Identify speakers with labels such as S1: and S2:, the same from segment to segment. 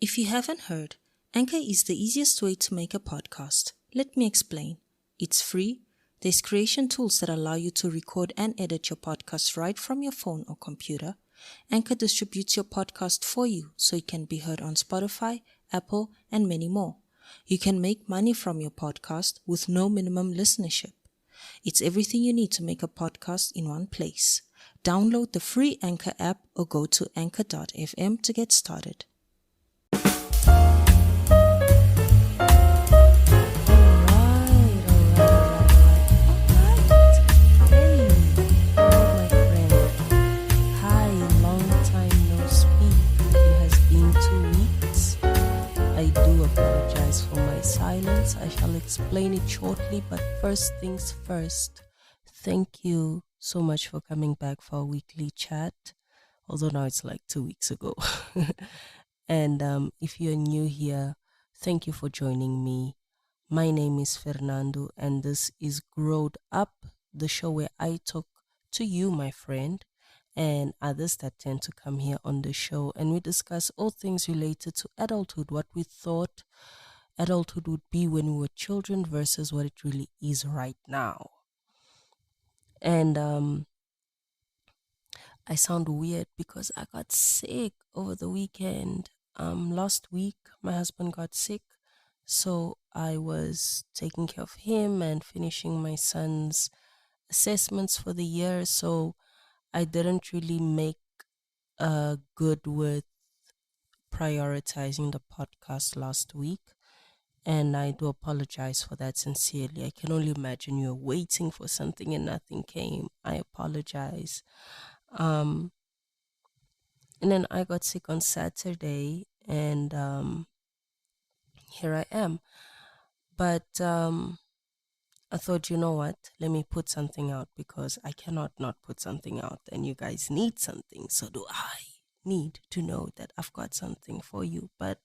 S1: If you haven't heard, Anchor is the easiest way to make a podcast. Let me explain. It's free. There's creation tools that allow you to record and edit your podcast right from your phone or computer. Anchor distributes your podcast for you so it can be heard on Spotify, Apple, and many more. You can make money from your podcast with no minimum listenership. It's everything you need to make a podcast in one place. Download the free Anchor app or go to anchor.fm to get started. I shall explain it shortly, but first things first, thank you so much for coming back for a weekly chat, although now it's like 2 weeks ago. And if you're new here, thank you for joining me. My name is Fernando, and this is Growed Up, the show where I talk to you, my friend, and others that tend to come here on the show, and we discuss all things related to adulthood, what we thought adulthood would be when we were children versus what it really is right now. And I sound weird because I got sick over the weekend. Last week my husband got sick, so I was taking care of him and finishing my son's assessments for the year, so I didn't really make good with prioritizing the podcast last week. And I do apologize for that sincerely. I can only imagine you're waiting for something and nothing came. I apologize. And then I got sick on Saturday, and here I am. But I thought, you know what? Let me put something out because I cannot not put something out. And you guys need something. So do I need to know that I've got something for you. But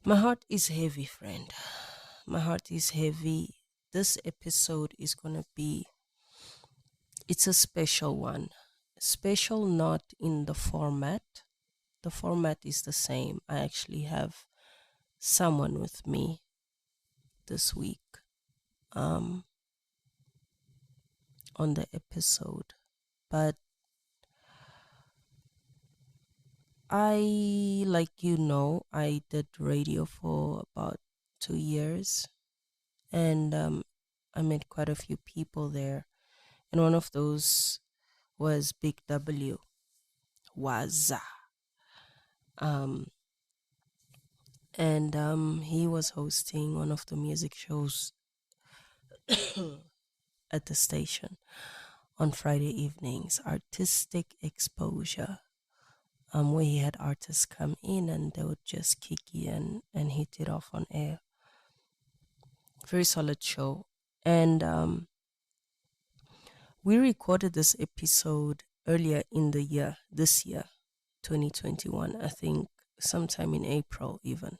S1: my heart is heavy, friend. My heart is heavy. This episode is going to be, it's a special one. Special not in the format. The format is the same. I actually have someone with me this week on the episode. But I did radio for about 2 years, and I met quite a few people there, and one of those was BigW, Waza, and he was hosting one of the music shows at the station on Friday evenings, Artistic Exposure, where he had artists come in and they would just kick in and hit it off on air. Very solid show. And we recorded this episode earlier in the year, this year, 2021, I think sometime in April even.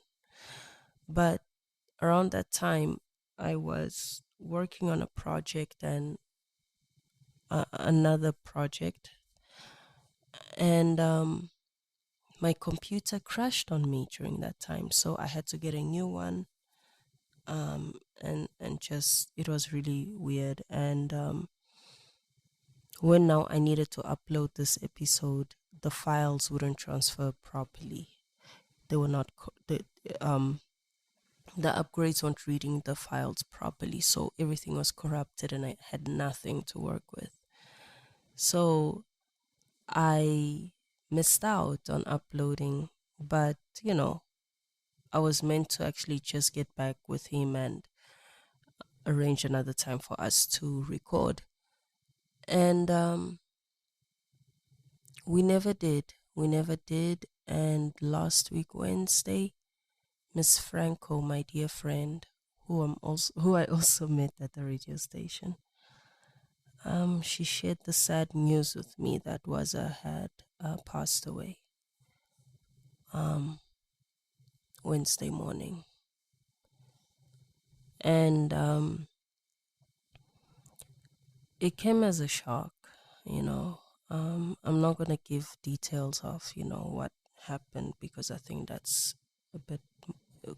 S1: But around that time, I was working on a project and another project, and my computer crashed on me during that time, so I had to get a new one. And just, it was really weird. And when now I needed to upload this episode, the files wouldn't transfer properly. They were not the upgrades weren't reading the files properly, so everything was corrupted and I had nothing to work with. So I missed out on uploading, but I was meant to actually just get back with him and arrange another time for us to record. And we never did. And last week, Wednesday, Miss Franco, my dear friend, who I also met at the radio station, she shared the sad news with me that Waza had passed away Wednesday morning. And it came as a shock, I'm not going to give details of, what happen because I think that's a bit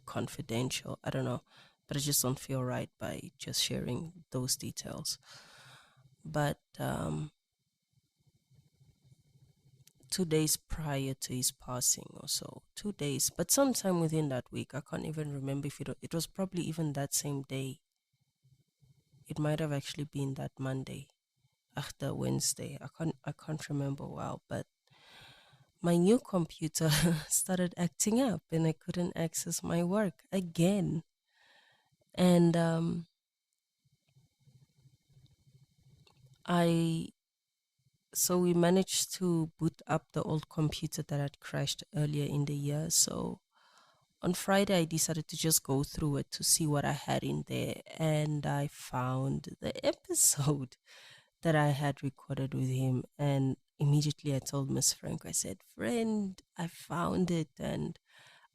S1: confidential. I don't know, but I just don't feel right by just sharing those details. But 2 days prior to his passing, or so, 2 days, but sometime within that week, I can't even remember if it was probably even that same day. It might have actually been that Monday after Wednesday. I can't remember well, but my new computer started acting up and I couldn't access my work again. And I so we managed to boot up the old computer that had crashed earlier in the year. So on Friday, I decided to just go through it to see what I had in there, and I found the episode that I had recorded with him. And immediately I told Miss Frank, I said, "Friend, I found it." And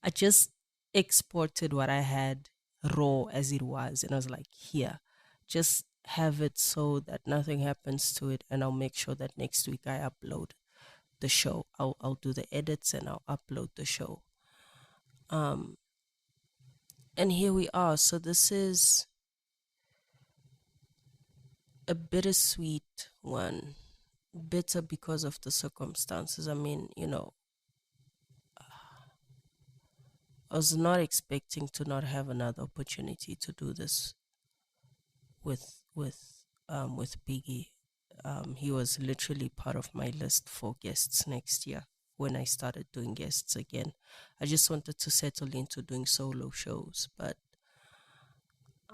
S1: I just exported what I had raw as it was. And I was like, "Here, just have it so that nothing happens to it. And I'll make sure that next week I upload the show. I'll do the edits and I'll upload the show." Um, and here we are. So this is a bittersweet one. Bitter because of the circumstances. I mean, I was not expecting to not have another opportunity to do this with Biggie. He was literally part of my list for guests next year when I started doing guests again. I just wanted to settle into doing solo shows,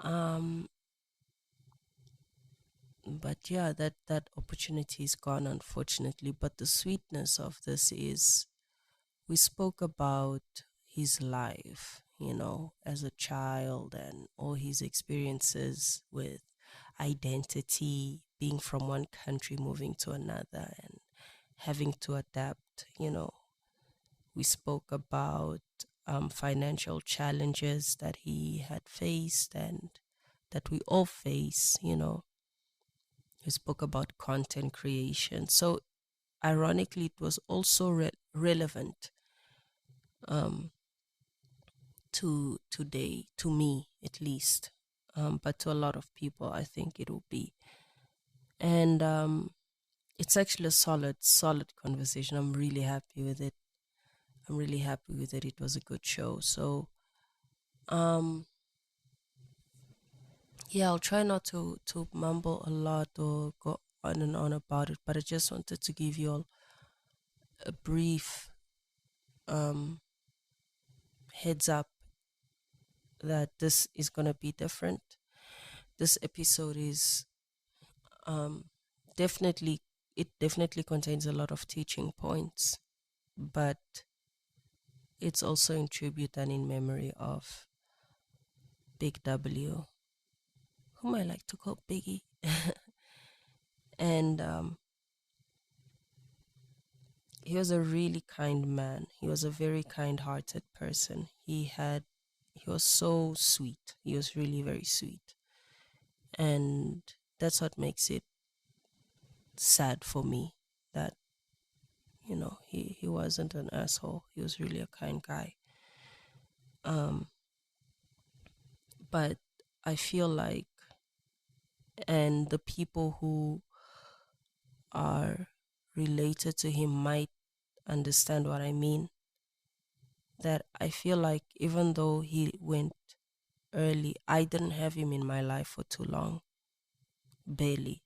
S1: um but yeah, that opportunity is gone, unfortunately. But the sweetness of this is we spoke about his life, as a child, and all his experiences with identity, being from one country, moving to another, and having to adapt. We spoke about financial challenges that he had faced and that we all face. We spoke about content creation. So, ironically, it was also relevant um, to today, to me at least, but to a lot of people, I think it will be. And it's actually a solid conversation. I'm really happy with it. I'm really happy with it. It was a good show. So, um, yeah, I'll try not to mumble a lot or go on and on about it, but I just wanted to give you all a brief um, heads up that this is gonna be different. This episode is um, definitely it definitely contains a lot of teaching points, but it's also in tribute and in memory of Big W, whom I like to call Biggie. And he was a really kind man. He was a very kind-hearted person. He was so sweet. He was really very sweet. And that's what makes it sad for me that, he wasn't an asshole. He was really a kind guy. Um, but I feel like, and the people who are related to him might understand what I mean, that I feel like even though he went early, I didn't have him in my life for too long, barely.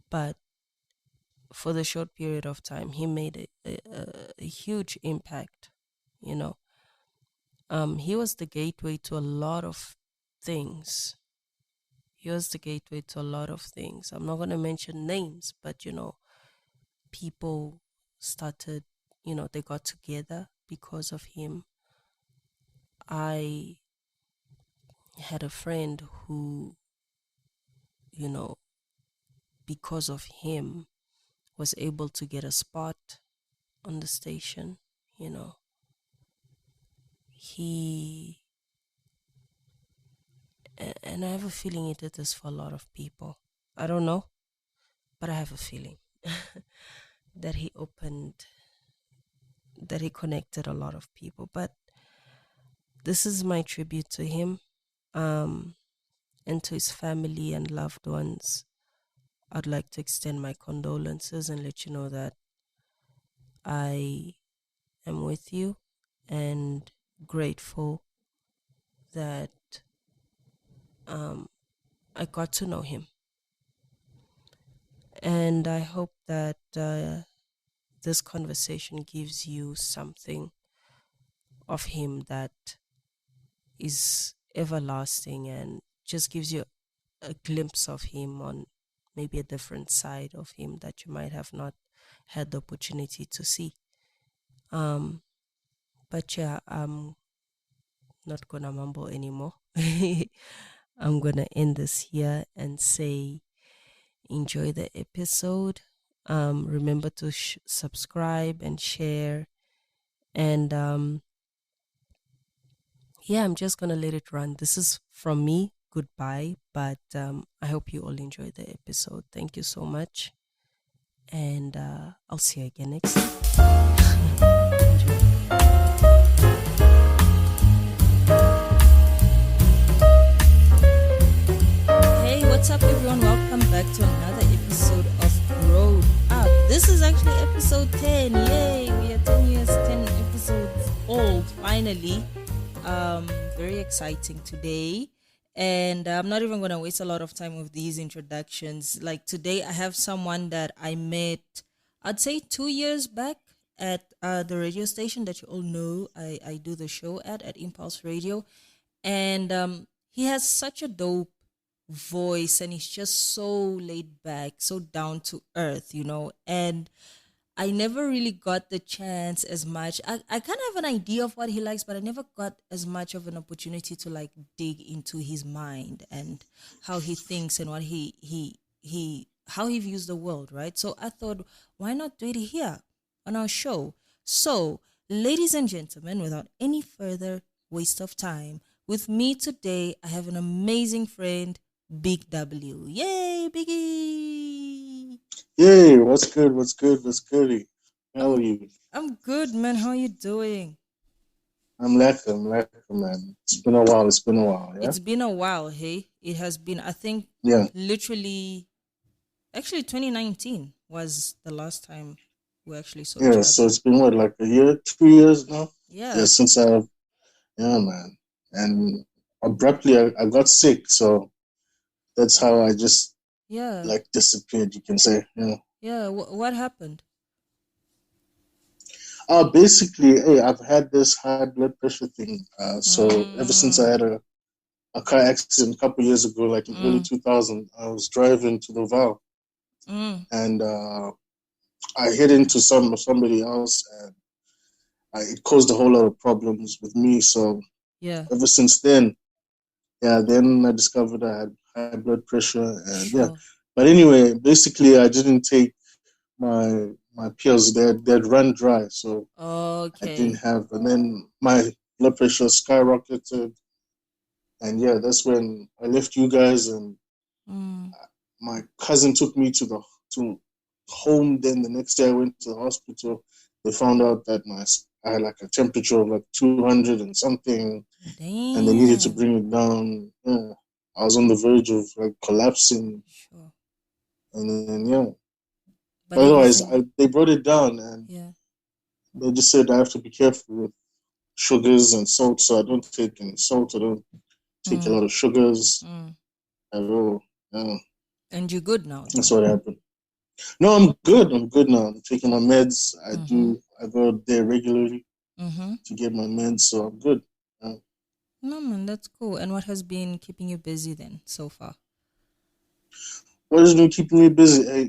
S1: But for the short period of time, he made a huge impact, you know. He was the gateway to a lot of things. He was the gateway to a lot of things. I'm not going to mention names, but, people started, they got together because of him. I had a friend who, you know, because of him, was able to get a spot on the station. You know, he, and I have a feeling he did this for a lot of people. I don't know, but I have a feeling that he opened that he connected a lot of people. But this is my tribute to him, um, and to his family and loved ones. I'd like to extend my condolences and let you know that I am with you and grateful that um, I got to know him. And I hope that this conversation gives you something of him that is everlasting and just gives you a glimpse of him on maybe a different side of him that you might have not had the opportunity to see. Um, but yeah, I'm not gonna mumble anymore. I'm gonna end this here and say enjoy the episode. Remember to subscribe and share. And yeah, I'm just gonna let it run. This is from me. Goodbye. But I hope you all enjoy the episode. Thank you so much. And I'll see you again next time. Enjoy. Hey, what's up, everyone? Welcome back to another episode of Growed Up. This is actually episode 10. Yay! We are 10 years, 10 episodes old, finally. Very exciting today. And I'm not even going to waste a lot of time with these introductions. Like today, I have someone that I met, I'd say 2 years back at the radio station that you all know I do the show at Impulse Radio. And he has such a dope voice and he's just so laid back, so down to earth, and I never really got the chance as much. I kind of have an idea of what he likes, but I never got as much of an opportunity to like dig into his mind and how he thinks and what he how he views the world, right? So I thought, why not do it here on our show? So, ladies and gentlemen, without any further waste of time, with me today, I have an amazing friend, BigW. Yay, Biggie!
S2: Yay, what's good? What's good? What's goody? How are you?
S1: I'm good, man. How are you doing?
S2: I'm lekker, man. It's been a while, yeah?
S1: It's been a while, hey? It has been, I think,
S2: Yeah,
S1: literally, actually 2019 was the last time we actually saw each
S2: yeah. So
S1: other.
S2: it's been what, like a year, 2 years now? Yeah,
S1: Yeah,
S2: since yeah, man. And abruptly, I got sick, so that's how I just
S1: yeah,
S2: like disappeared, you can say. Yeah.
S1: yeah. What happened?
S2: Basically, hey, I've had this high blood pressure thing. So ever since I
S1: Mm,
S2: had a car accident a couple years ago, like in early
S1: mm,
S2: 2000, I was driving to the Val
S1: mm.
S2: and I hit into somebody else, and it caused a whole lot of problems with me. So
S1: Yeah,
S2: ever since then, yeah, then I discovered I had high blood pressure, and yeah.
S1: sure.
S2: But anyway, basically, I didn't take my pills. They'd run dry, so I didn't
S1: Okay.
S2: have. And then my blood pressure skyrocketed, and yeah, that's when I left you guys, and
S1: Mm,
S2: my cousin took me to home. Then the next day I went to the hospital. They found out that I had like a temperature of like 200 and something, and they needed to
S1: damn.
S2: bring it down. Yeah. I was on the verge of like collapsing,
S1: Sure.
S2: and then yeah.
S1: But
S2: Otherwise,
S1: everything,
S2: they brought it down, and
S1: yeah.
S2: they just said I have to be careful with sugars and salt. So I don't take any salt. I don't take a
S1: Mm,
S2: lot of sugars
S1: mm.
S2: at all. Yeah,
S1: And you're good now,
S2: that's
S1: though.
S2: what happened. No, I'm good. I'm good now. I'm taking my meds.
S1: Mm-hmm.
S2: I go there regularly
S1: Mm-hmm.
S2: to get my meds, so I'm good. Uh,
S1: No, man, that's cool. And what has been keeping you busy then so far?
S2: what has been keeping me busy? Hey,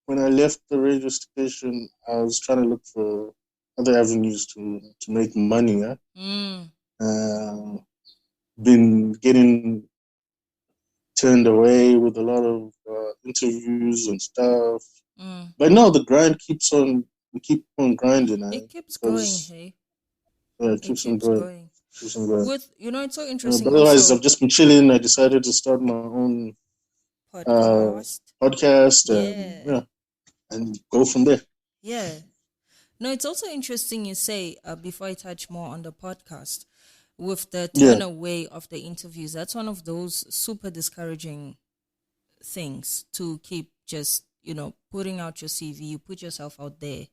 S2: when I left the radio station, I was trying to look for other avenues to make money. Yeah,
S1: Mm,
S2: uh, been getting turned away with a lot of interviews and stuff.
S1: mm.
S2: But no, the grind keeps on. We keep on grinding,
S1: It keeps going,
S2: because
S1: hey.
S2: it
S1: It
S2: keeps on
S1: keeps
S2: going.
S1: going.
S2: Keeps on going.
S1: It's so interesting
S2: But otherwise,
S1: also.
S2: I've just been chilling. I decided to start my own uh,
S1: Podcast.
S2: podcast, and
S1: Yeah.
S2: yeah, and go from there.
S1: Yeah. No, it's also interesting you say, before I touch more on the podcast, with the
S2: Yeah,
S1: turn away of the interviews, that's one of those super discouraging things to keep just, putting out your CV, you put yourself out there,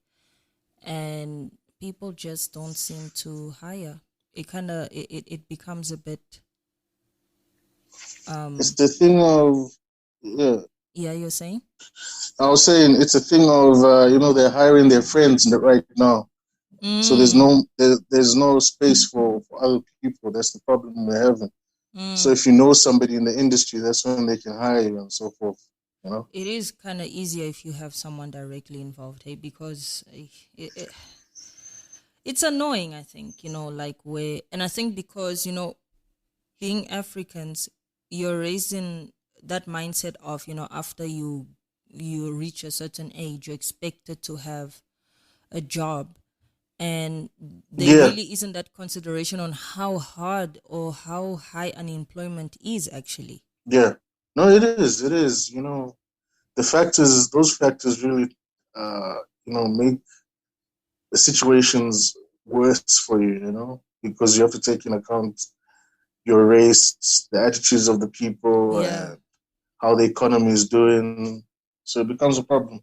S1: and people just don't seem to hire. It becomes a bit,
S2: it's
S1: um,
S2: the thing of yeah.
S1: yeah, you're saying?
S2: I was saying it's a thing of they're hiring their friends right now, so
S1: Mm,
S2: there's no space for other people. That's the problem we're having. So
S1: mm.
S2: if you know somebody in the industry, that's when they can hire you and so forth. You know?
S1: It is kind of easier if you have someone directly involved, hey, because it's annoying, I think, like where, and I think because, being Africans, you're raised in that mindset of, after you reach a certain age, you're expected to have a job, and there
S2: Yeah,
S1: really isn't that consideration on how hard or how high unemployment is actually.
S2: yeah. No, it is. It is. The factors, those factors really, make the situations worse for you. Because you have to take in account your race, the attitudes of the people,
S1: Yeah,
S2: and how the economy is doing. So it becomes a problem.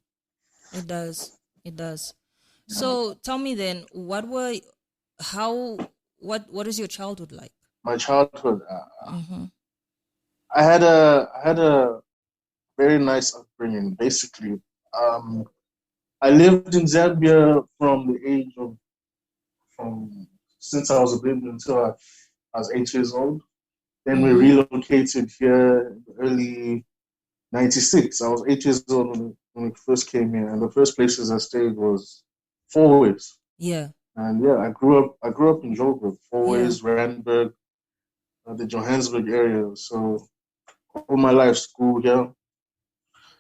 S1: it does. It does.
S2: Yeah.
S1: So tell me then, how, what is your childhood like?
S2: My childhood,
S1: Mm-hmm.
S2: I had a very nice upbringing. Basically, I lived in Zambia from the age of from since I was a baby until I was 8 years old. Then we
S1: Mm-hmm.
S2: relocated here in the early '96. I was 8 years old when we first came here, and the first places I stayed was Fourways.
S1: Yeah.
S2: And yeah, I grew up in Joburg,
S1: Yeah.
S2: Fourways, Randburg, the Johannesburg area. So all my life, school here.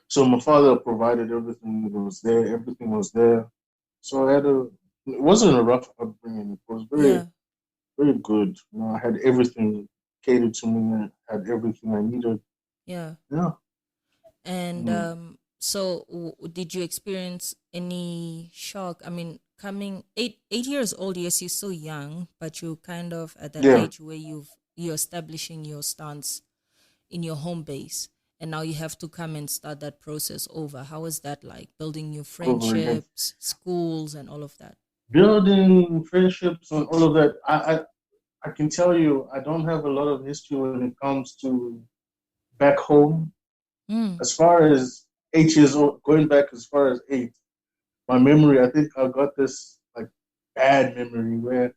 S2: So my father provided everything that was there. Everything was there. So it wasn't a rough upbringing. It was very,
S1: Yeah.
S2: very good. I had everything catered to me. I had everything I needed.
S1: Yeah.
S2: Yeah.
S1: And
S2: Mm.
S1: so did you experience any shock? I mean, coming 8 years old, yes, you're so young, but you're kind of at that
S2: Yeah.
S1: age where you're establishing your stance in your home base, and now you have to come and start that process over. How is that like? Building new
S2: Over again.
S1: friendships, schools, and all of that.
S2: Building friendships and all of that. I can tell you, I don't have a lot of history when it comes to back home.
S1: Mm.
S2: As far as 8 years old, going back as far as eight, my memory, I think I got this like bad memory where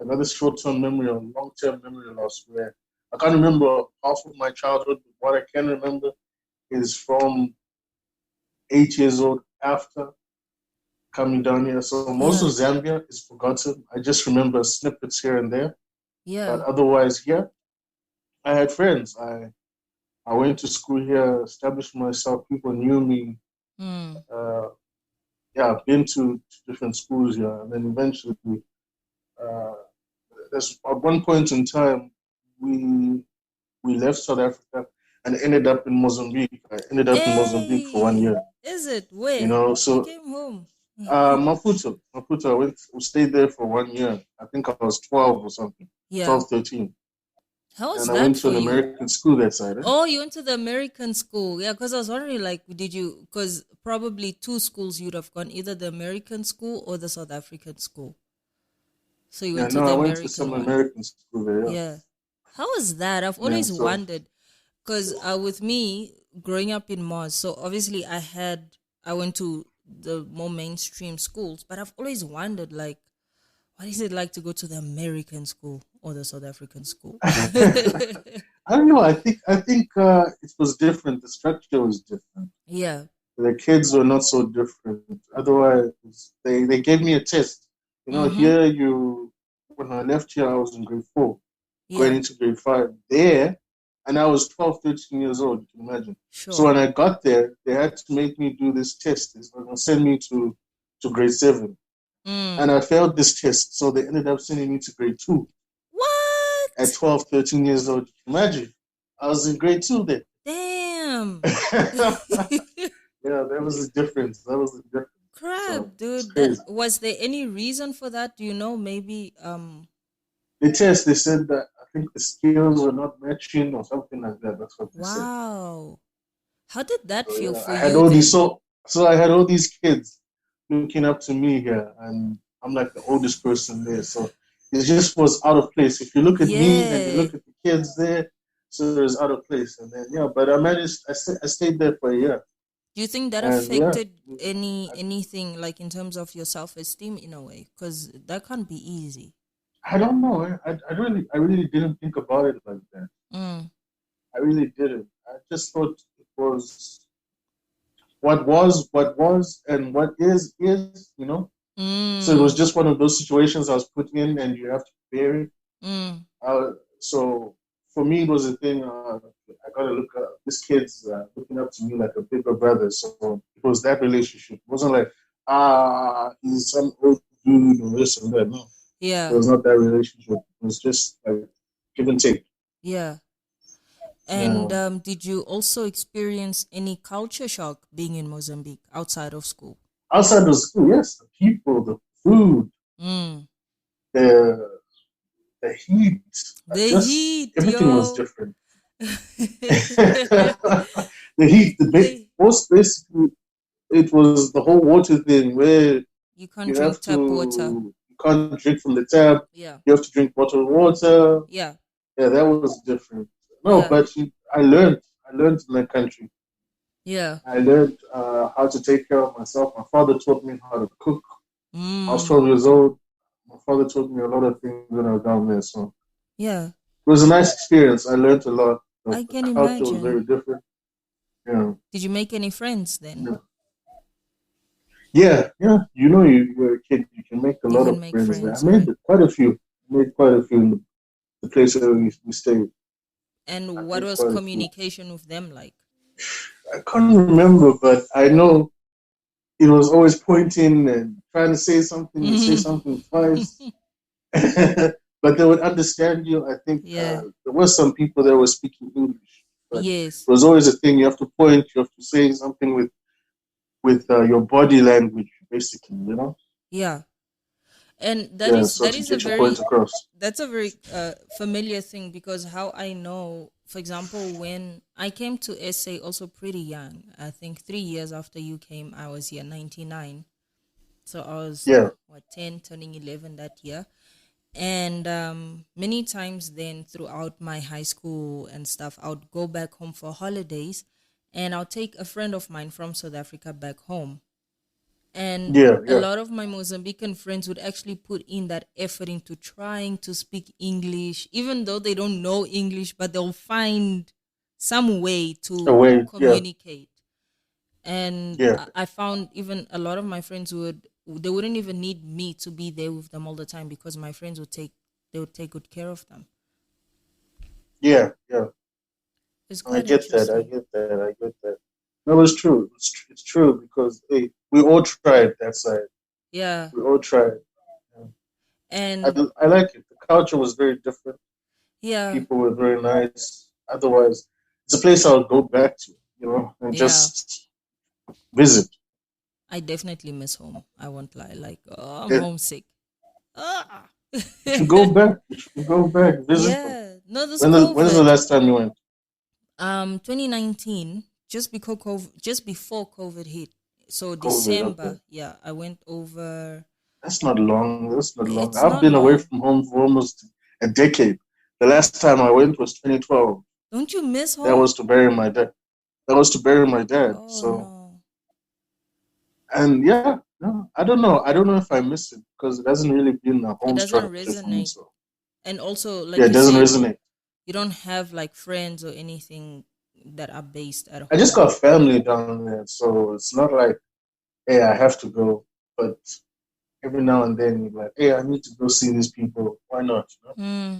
S2: I got this short-term memory or long-term memory loss where I can't remember half of my childhood. But what I can remember is from 8 years old after coming down here. So most of
S1: Yeah.
S2: Zambia is forgotten. I just remember snippets here and there. But
S1: Yeah.
S2: otherwise, yeah, I had friends. I went to school here, established myself. People knew me.
S1: Mm.
S2: Uh, yeah, I've been to different schools here, and then eventually, uh, there's at one point in time, we we left South Africa and ended up in Mozambique. I ended up in Mozambique for one
S1: Hey,
S2: year.
S1: is it? Where? You
S2: So
S1: came home.
S2: Maputo. We stayed there for one year. I think I was 12 or something,
S1: Yeah.
S2: 12, 13.
S1: How was
S2: And I
S1: that
S2: went to
S1: for
S2: an
S1: you?
S2: American school that side. Eh?
S1: Oh, you went to the American school. Yeah, because I was wondering, like, did you, because probably two schools you'd have gone, either the American school or the South African school. So you
S2: Yeah,
S1: went to
S2: no,
S1: the
S2: I went to
S1: American
S2: some
S1: one.
S2: American school there. Yeah,
S1: Yeah. How was that? I've
S2: yeah.
S1: always
S2: So
S1: wondered, because with me growing up in Mars, so obviously I went to the more mainstream schools, but I've always wondered, like, what is it like to go to the American school or the South African school?
S2: I don't know. I think it was different. The structure was different.
S1: Yeah.
S2: The kids were not so different. Otherwise, they gave me a test.
S1: Mm-hmm.
S2: Here you when I left here, I was in grade four, going
S1: Yeah.
S2: into grade five. There, and I was 12, 13 years old. You can imagine. So
S1: Sure.
S2: when I got there, they had to make me do this test. They were going to send me to grade seven, and
S1: Mm.
S2: I failed this test. So they ended up sending me to grade two at
S1: What?
S2: 12, 13 years old. Imagine, I was in grade two then.
S1: Damn.
S2: Yeah, that was the difference. That was the difference. So
S1: crap,
S2: it's
S1: dude. That
S2: crazy.
S1: was there any reason for that? Do you know? Maybe
S2: They said that I think the skills were not matching or something like that. That's what they said.
S1: wow. How did that
S2: So
S1: feel
S2: yeah,
S1: for
S2: I had
S1: you
S2: all these
S1: then?
S2: so I had all these kids looking up to me here, and I'm like the oldest person there. So it just was out of place. If you look at me and you
S1: Yeah.
S2: look at the kids there, so it was out of place. And then yeah, but I managed. I stayed there for a year,
S1: Do you think that
S2: and yeah,
S1: affected anything like in terms of your self-esteem in a way? Because that can't be easy.
S2: I don't know. I really didn't think about it like that.
S1: Mm.
S2: I really didn't. I just thought it was what was, and what is. You know. So it was
S1: Mm.
S2: just one of those situations I was put in, and you have to bear it.
S1: Mm.
S2: So for me, it was a thing. I gotta look up. This kid's looking up to me like a bigger brother. So it was that relationship. It wasn't like he's some old dude or this and that. No, it
S1: Yeah.
S2: was not that relationship. It was just like give and take.
S1: Yeah. And
S2: Yeah.
S1: did you also experience any culture shock being in Mozambique outside of school?
S2: Outside of school, yes, the people, the food,
S1: Mm.
S2: the the heat,
S1: The
S2: just
S1: heat,
S2: everything was
S1: yo.
S2: different. The heat,
S1: the
S2: most basically, it was the whole water thing where
S1: You can't
S2: you
S1: drink
S2: have
S1: tap water.
S2: you can't drink from the tap,
S1: Yeah.
S2: you have to drink bottled water.
S1: Yeah.
S2: Yeah, that was different. No,
S1: Yeah.
S2: but I learned in that country.
S1: Yeah.
S2: I learned how to take care of myself. My father taught me how to cook. I was
S1: Mm.
S2: 12 years old. My father taught me a lot of things when I was down there. So
S1: Yeah.
S2: it was a nice experience. I learned a lot.
S1: I
S2: The
S1: can
S2: culture was
S1: imagine.
S2: very different. Yeah.
S1: Did you make any friends then?
S2: Yeah. Yeah. You know, you're a kid, you can make a
S1: You
S2: lot
S1: can
S2: of
S1: make
S2: friends there. I
S1: friends,
S2: made
S1: right?
S2: quite a few. I made quite a few in the place where we stayed. I
S1: And what
S2: made
S1: was
S2: quite a few.
S1: communication with them like?
S2: I can't remember, but I know it was always pointing and trying to say something twice. But they would understand you. I think
S1: Yeah.
S2: there were some people that were speaking English, but
S1: Yes.
S2: it was always a thing. You have to point. You have to say something with your body language, basically. You know.
S1: Yeah. And that
S2: Yeah.
S1: is
S2: So
S1: that
S2: to
S1: is a
S2: get your point
S1: very
S2: across.
S1: that's a very familiar thing because how I know, for example, when I came to SA also pretty young, I think 3 years after you came, I was here 99. So I was
S2: Yeah.
S1: what 10 turning 11 that year. And many times then throughout my high school and stuff, I would go back home for holidays and I'll take a friend of mine from South Africa back home. And
S2: Yeah.
S1: a
S2: Yeah.
S1: lot of my Mozambican friends would actually put in that effort into trying to speak English, even though they don't know English, but they'll find some way to
S2: Away. Yeah.
S1: communicate. And
S2: Yeah.
S1: I found even a lot of my friends they wouldn't even need me to be there with them all the time because my friends they would take good care of them.
S2: Yeah. Yeah.
S1: It's
S2: I
S1: quite
S2: get that. I
S1: interesting.
S2: get that. I get that. No, it's true. It's true because hey, we all tried that side.
S1: Yeah.
S2: We all tried. Yeah.
S1: And
S2: I like it. The culture was very different.
S1: yeah,
S2: People were very nice. Otherwise, it's a place I would go back to, you know, and
S1: yeah.
S2: just visit.
S1: I definitely miss home. I won't lie. Like, oh, I'm
S2: Yeah.
S1: homesick. Ah.
S2: You should go back. You should go back. Visit them.
S1: Yeah. No, this
S2: When's the
S1: COVID.
S2: last time you went?
S1: 2019, just before COVID hit. So
S2: COVID. Okay.
S1: December, yeah, I went over.
S2: That's not long. That's not long.
S1: It's
S2: I've
S1: not
S2: been away
S1: long.
S2: from home for almost a decade. The last time I went was 2012.
S1: Don't you miss
S2: That
S1: home?
S2: was to bury my dad. That was to bury my dad.
S1: Oh
S2: So,
S1: no,
S2: and yeah, no, I don't know. I don't know if I miss it because it hasn't really been a
S1: it
S2: home
S1: doesn't
S2: structure for me.
S1: resonate.
S2: So,
S1: And also,
S2: yeah,
S1: like
S2: it
S1: you
S2: doesn't
S1: said,
S2: resonate.
S1: you don't have like friends or anything that are based at
S2: I just
S1: home.
S2: got family down there, so it's not like, hey, I have to go. But every now and then, you're like, hey, I need to go see these people. Why not? You know?
S1: Hmm.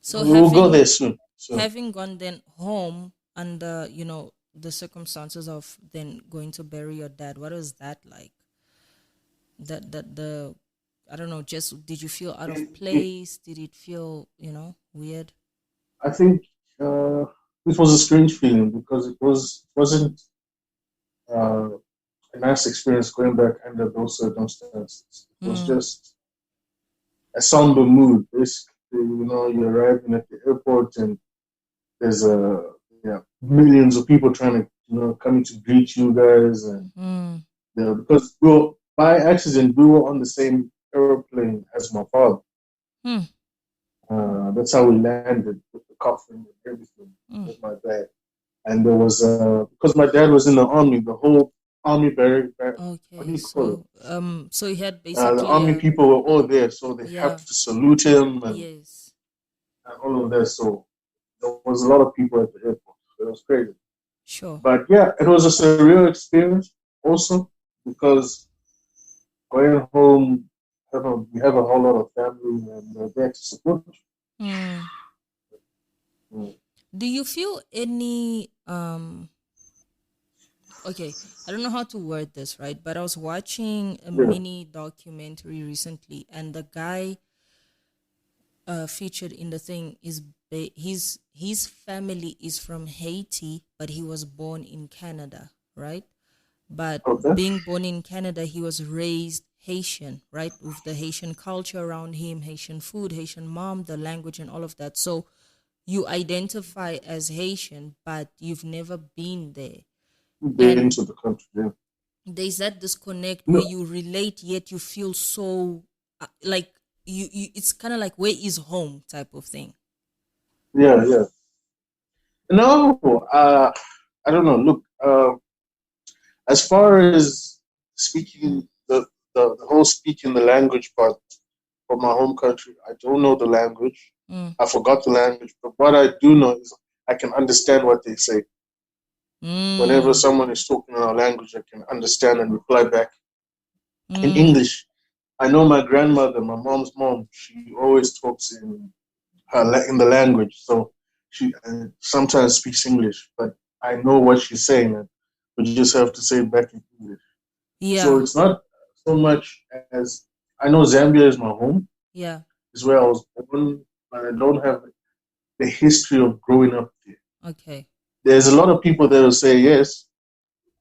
S1: So
S2: We'll go there soon. So
S1: having gone then home under the circumstances of then going to bury your dad, what was that like? That the I don't know, just did you feel out of
S2: it, it,
S1: place? Did it feel weird?
S2: I think it was a strange feeling because it wasn't uh, a nice experience going back under those circumstances. It was
S1: Mm.
S2: just a somber mood. Basically, you're arriving at the airport and there's millions of people trying to coming to greet you guys, and
S1: Mm.
S2: because by accident we were on the same airplane as my father.
S1: Mm.
S2: That's how we landed with the coffin and everything
S1: Mm.
S2: with my dad. And there was because my dad was in the army, the whole army barrack. What do
S1: Okay,
S2: you call it?
S1: so he had
S2: The
S1: basically
S2: army people were all there, so they have
S1: yeah,
S2: to salute him
S1: yes.
S2: and all of that. So there was a lot of people at the airport. So it was crazy.
S1: Sure.
S2: But yeah, it was a surreal experience also because going home, we have a whole lot of family and they're there to support
S1: Mm.
S2: you.
S1: Do you feel any okay, I don't know how to word this, right? But I was watching a
S2: Yeah.
S1: mini documentary recently, and the guy featured in the thing is his family is from Haiti, but he was born in Canada, right? But
S2: Okay.
S1: being born in Canada, he was raised Haitian, right? With the Haitian culture around him, Haitian food, Haitian mom, the language, and all of that. So you identify as Haitian, but you've never been there.
S2: Been
S1: And
S2: to the country. Yeah.
S1: there's that disconnect where
S2: No.
S1: you relate, yet you feel so like you it's kind of like where is home type of thing.
S2: Yeah. Yeah. No. I don't know. Look. As far as speaking the whole speaking the language part from my home country, I don't know the language.
S1: Mm.
S2: I forgot the language, but what I do know is I can understand what they say. Whenever
S1: Mm.
S2: someone is talking in our language, I can understand and reply back in
S1: Mm.
S2: English. I know my grandmother, my mom's mom, she always talks in in the language, so she sometimes speaks English, but I know what she's saying, and we just have to say it back in English. So
S1: Yeah.
S2: it's not so much as I know Zambia is my home,
S1: Yeah.
S2: is where I was born, but I don't have the history of growing up there.
S1: Okay.
S2: There's a lot of people that will say, yes,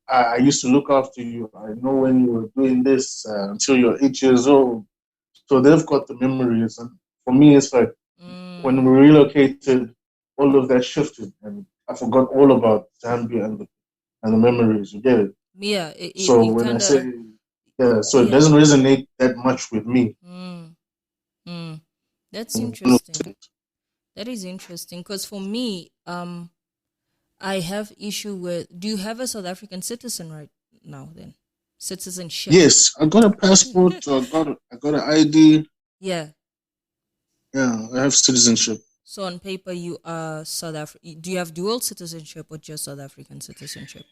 S2: I used to look after you. I know when you were doing this until you're 8 years old. So they've got the memories. And for me, it's like when
S1: Mm.
S2: we relocated, all of that shifted. And I forgot all about Zambia and the memories. You get it?
S1: Yeah,
S2: So
S1: you
S2: when I
S1: kind
S2: say,
S1: of
S2: yeah, so it
S1: yeah.
S2: doesn't resonate that much with me.
S1: Mm. Mm. That's
S2: You know,
S1: interesting. That is interesting because for me, I have issue with. Do you have a South African citizen right now? Then citizenship.
S2: yes, I got a passport. I got an ID.
S1: Yeah.
S2: Yeah, I have citizenship.
S1: So on paper, you are South African. Do you have dual citizenship or just South African citizenship?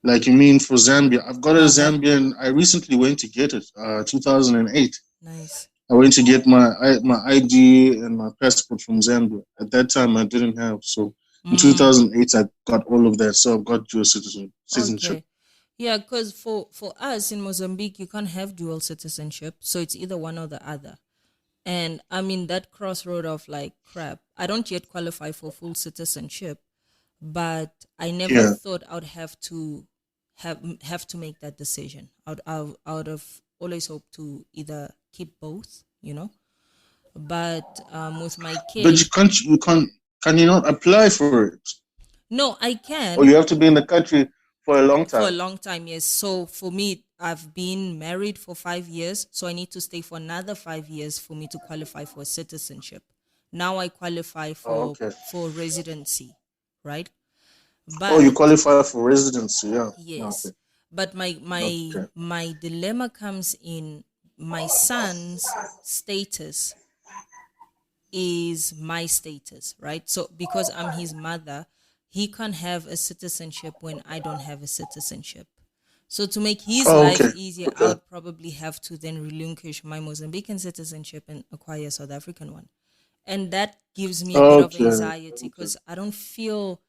S2: Like you mean for Zambia? I've got a
S1: Uh huh.
S2: Zambian. I recently went to get it. 2008.
S1: Nice.
S2: I went to get my ID and my passport from Zambia. At that time, I didn't have. So in
S1: Mm.
S2: 2008, I got all of that. So I've got dual citizenship.
S1: Okay. Yeah, because for us in Mozambique, you can't have dual citizenship, so it's either one or the other. And I'm in that crossroad of like, crap, I don't yet qualify for full citizenship, but I never
S2: Yeah.
S1: thought I'd have to make that decision. I would have always hoped to either keep both, But with my
S2: But
S1: kid,
S2: you can't, can you not apply for it?
S1: no, I
S2: Or
S1: can
S2: you have to be in the country for a long
S1: for a
S2: time?
S1: long time, yes. So for me, I've been married for 5 years, so I need to stay for another 5 years for me to qualify for citizenship. Now I qualify
S2: Oh,
S1: for
S2: okay.
S1: residency, right?
S2: Oh, you
S1: But
S2: qualify for residency. Yeah. No,
S1: yes,
S2: okay.
S1: but
S2: Okay.
S1: my dilemma comes in my son's status is my status, right? So because I'm his mother, he can't have a citizenship when I don't have a citizenship. So to make his
S2: Oh,
S1: life
S2: okay.
S1: easier, I
S2: Okay.
S1: would probably have to then relinquish my Mozambican citizenship and acquire a South African one. And that gives me a bit of
S2: Okay.
S1: anxiety
S2: Okay.
S1: because I don't feel,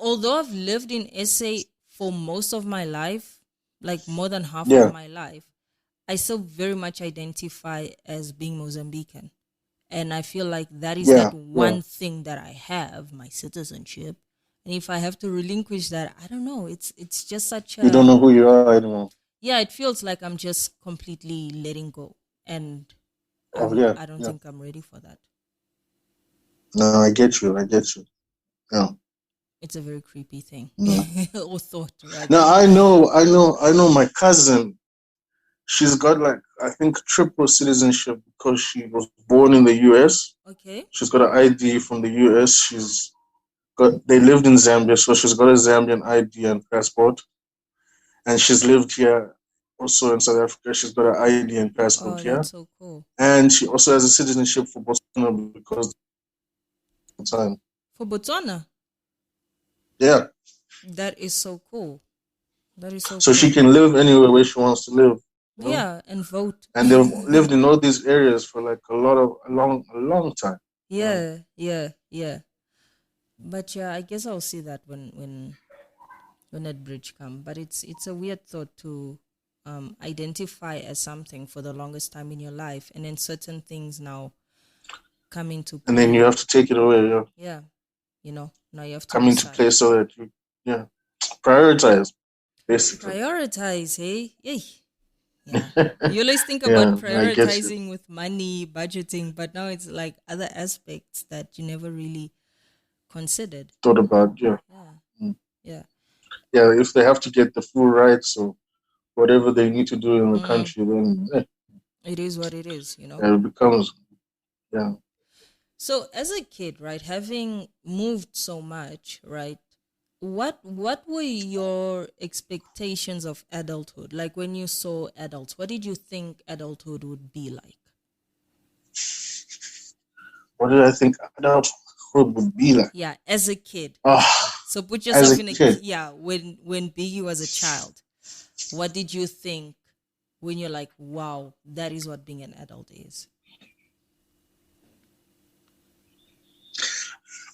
S1: although I've lived in SA for most of my life, like more than half of
S2: Yeah.
S1: my life, I still very much identify as being Mozambican. And I feel like that is that
S2: Yeah. Yeah.
S1: one thing that I have, my citizenship. And if I have to relinquish that, I don't know. It's just such
S2: You don't
S1: a
S2: know who you are anymore.
S1: yeah, it feels like I'm just completely letting go. And
S2: Oh yeah,
S1: I don't
S2: yeah.
S1: think I'm ready for that.
S2: No, I get you. I get you. Yeah.
S1: It's a very creepy thing.
S2: No.
S1: Or thought rather.
S2: Now I know. My cousin. She's got like I think triple citizenship because she was born in the U.S.
S1: Okay.
S2: She's got an ID from the U.S. They lived in Zambia, so she's got a Zambian ID and passport, and she's lived here also in South Africa. She's got an ID and passport
S1: Oh,
S2: here,
S1: that's so cool.
S2: and she also has a citizenship for Botswana because of the time.
S1: For Botswana,
S2: Yeah,
S1: that is so cool. That is so
S2: so she
S1: cool.
S2: can live anywhere where she wants to live, you know.
S1: Yeah, and vote.
S2: And they've lived in all these areas for like a long time. Um,
S1: Yeah, yeah, yeah. But yeah, I guess I'll see that when that bridge come. But it's a weird thought to identify as something for the longest time in your life, and then certain things now come into
S2: and then you
S1: play.
S2: have to take it away. Yeah,
S1: Yeah, now you have to
S2: come into
S1: decide.
S2: play so that you, yeah, prioritize basically.
S1: Prioritize, hey, hey. Yeah. You always think about
S2: Yeah, I get you.
S1: prioritizing with money, budgeting, but now it's like other aspects that you never really considered.
S2: Thought about, yeah.
S1: Yeah.
S2: Mm.
S1: Yeah.
S2: Yeah, if they have to get the full rights or whatever they need to do in the
S1: Mm,
S2: country, then
S1: it is what it is.
S2: yeah, it becomes, yeah.
S1: So as a kid, right, having moved so much, right, what were your expectations of adulthood? Like when you saw adults, what did you think adulthood would be like?
S2: What did I think adulthood would be like?
S1: Yeah, as a kid.
S2: Oh,
S1: So put
S2: as
S1: yourself
S2: a
S1: in a
S2: kid,
S1: yeah, when Biggie was a child. What did you think when you're like, wow, that is what being an adult is?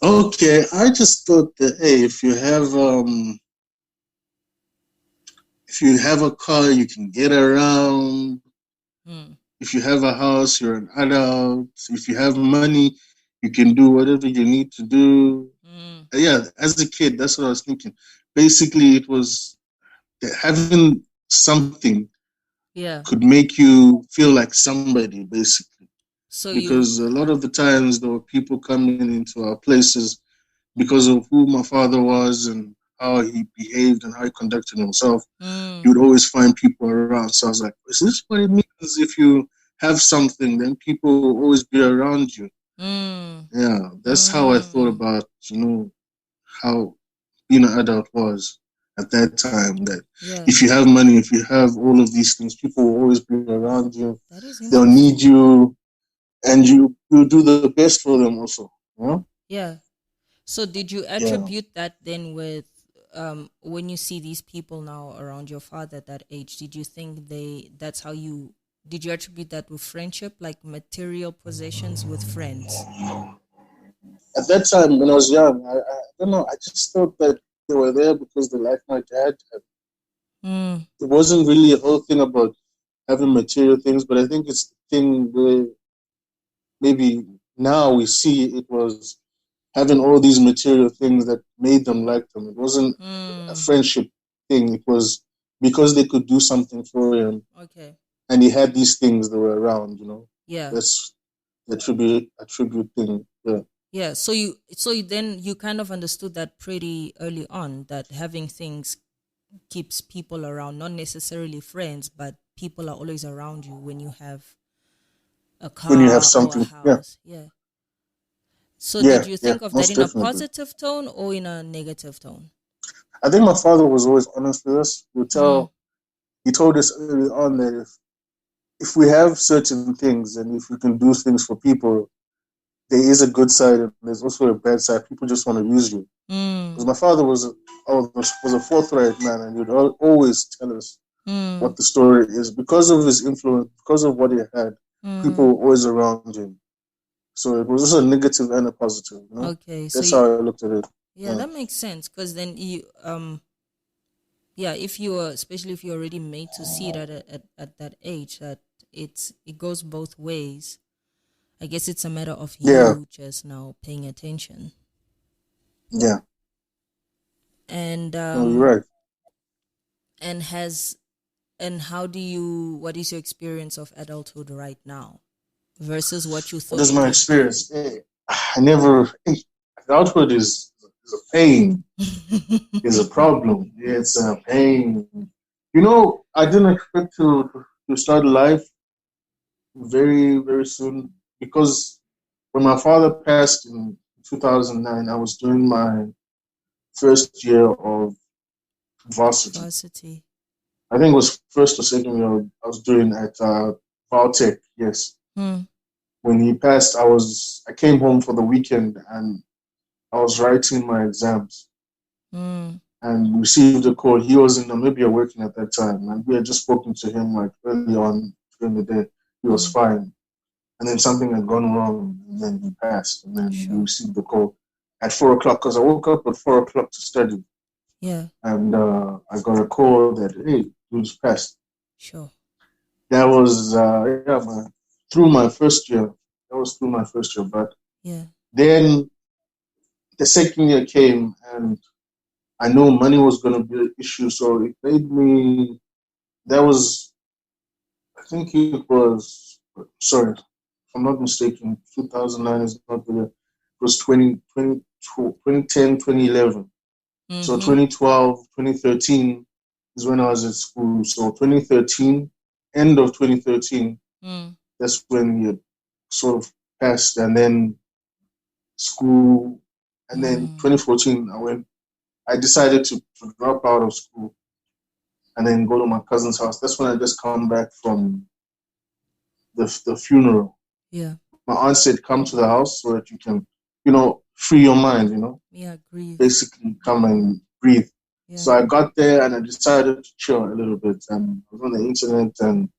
S2: okay, I just thought that hey, if you have a car, you can get around.
S1: Hmm.
S2: If you have a house, you're an adult. If you have money, you can do whatever you need to do.
S1: Mm,
S2: Yeah, as a kid, that's what I was thinking. Basically, it was that having something
S1: yeah.
S2: could make you feel like somebody, basically.
S1: So you
S2: Because a lot of the times there were people coming into our places because of who my father was and how he behaved and how he conducted himself. You
S1: mm,
S2: would always find people around. So I was like, is this what it means if you have something, then people will always be around you?
S1: mm,
S2: Yeah, that's how I thought
S1: mm.
S2: about, how being an adult was at that time. That
S1: Yeah.
S2: if you have money, if you have all of these things, people will always be around you.
S1: That is
S2: They'll need
S1: interesting.
S2: you, and you do the best for them also. Yeah,
S1: Yeah. So did you
S2: yeah.
S1: attribute that then with when you see these people now around your father at that age, did you think that's how you did you attribute that with friendship, like material possessions with friends?
S2: At that time when I was young, I don't know. I just thought that they were there because they liked my dad.
S1: Mm,
S2: It wasn't really a whole thing about having material things, but I think it's the thing where maybe now we see it was having all these material things that made them like them. It wasn't a
S1: mm,
S2: friendship thing. It was because they could do something for him,
S1: okay.
S2: and he had these things that were around.
S1: Yeah.
S2: That's the tribute thing. Yeah,
S1: Yeah. So then you kind of understood that pretty early on that having things keeps people around, not necessarily friends, but people are always around you when you have a
S2: when you have
S1: car or a
S2: something. Yeah,
S1: house. Yeah. So did
S2: yeah,
S1: you
S2: yeah.
S1: think of that
S2: Most
S1: in a
S2: definitely.
S1: positive tone or in a negative tone?
S2: I think my father was always honest with us.
S1: Mm,
S2: He told us early on that if we have certain things and if we can do things for people, there is a good side and there's also a bad side. People just want to use you. Because
S1: mm,
S2: my father was a forthright man, and he'd always tell us
S1: mm,
S2: what the story is because of his influence, because of what he had. People
S1: mm.
S2: were always around him, so it was also a negative and a positive.
S1: Okay, so
S2: That's how
S1: you,
S2: I looked at it.
S1: yeah,
S2: Yeah,
S1: that makes sense because then you yeah, if you are especially if you're already made to see it at that age that it goes both ways. I guess it's a matter of
S2: yeah,
S1: you just now paying attention.
S2: yeah.
S1: And
S2: No, you're right.
S1: and has and what is your experience of adulthood right now versus what you
S2: What
S1: thought
S2: is
S1: it
S2: my
S1: would be?
S2: experience? I never. Adulthood is a pain. Is a problem. It's a pain. I didn't expect to start life very soon because when my father passed in 2009, I was doing my first year of varsity.
S1: Varsity.
S2: I think it was first or second year I was doing at Valtech. Yes.
S1: Hmm.
S2: When he passed, I came home for the weekend and I was writing my exams
S1: Hmm.
S2: and received a call. He was in Namibia working at that time, and we had just spoken to him like early on during the day. He was
S1: Hmm.
S2: fine, and then something had gone wrong, and then he passed, and then we
S1: Sure.
S2: received the call at 4 o'clock because I woke up at 4 o'clock to study,
S1: Yeah.
S2: and I got a call that hey, dude's passed.
S1: Sure.
S2: That was through my first year. That was through my first year, but
S1: Yeah.
S2: then the second year came, and I know money was going to be an issue, so it made me. That was, I think it was. Sorry, if I'm not mistaken. 2009 is not the year. It was 2010, 2011. So
S1: Mm-hmm.
S2: 2012, 2013 is when I was at school. So 2013, end of 2013,
S1: Mm.
S2: that's when you sort of passed, and then school, and then
S1: Mm.
S2: 2014, I decided to drop out of school and then go to my cousin's house. That's when I just come back from the funeral.
S1: Yeah.
S2: My aunt said, "Come to the house so that you can, free your mind.
S1: Yeah. Grieve.
S2: Basically come and breathe."
S1: Yeah.
S2: So I got there and I decided to chill a little bit. And I was on the internet and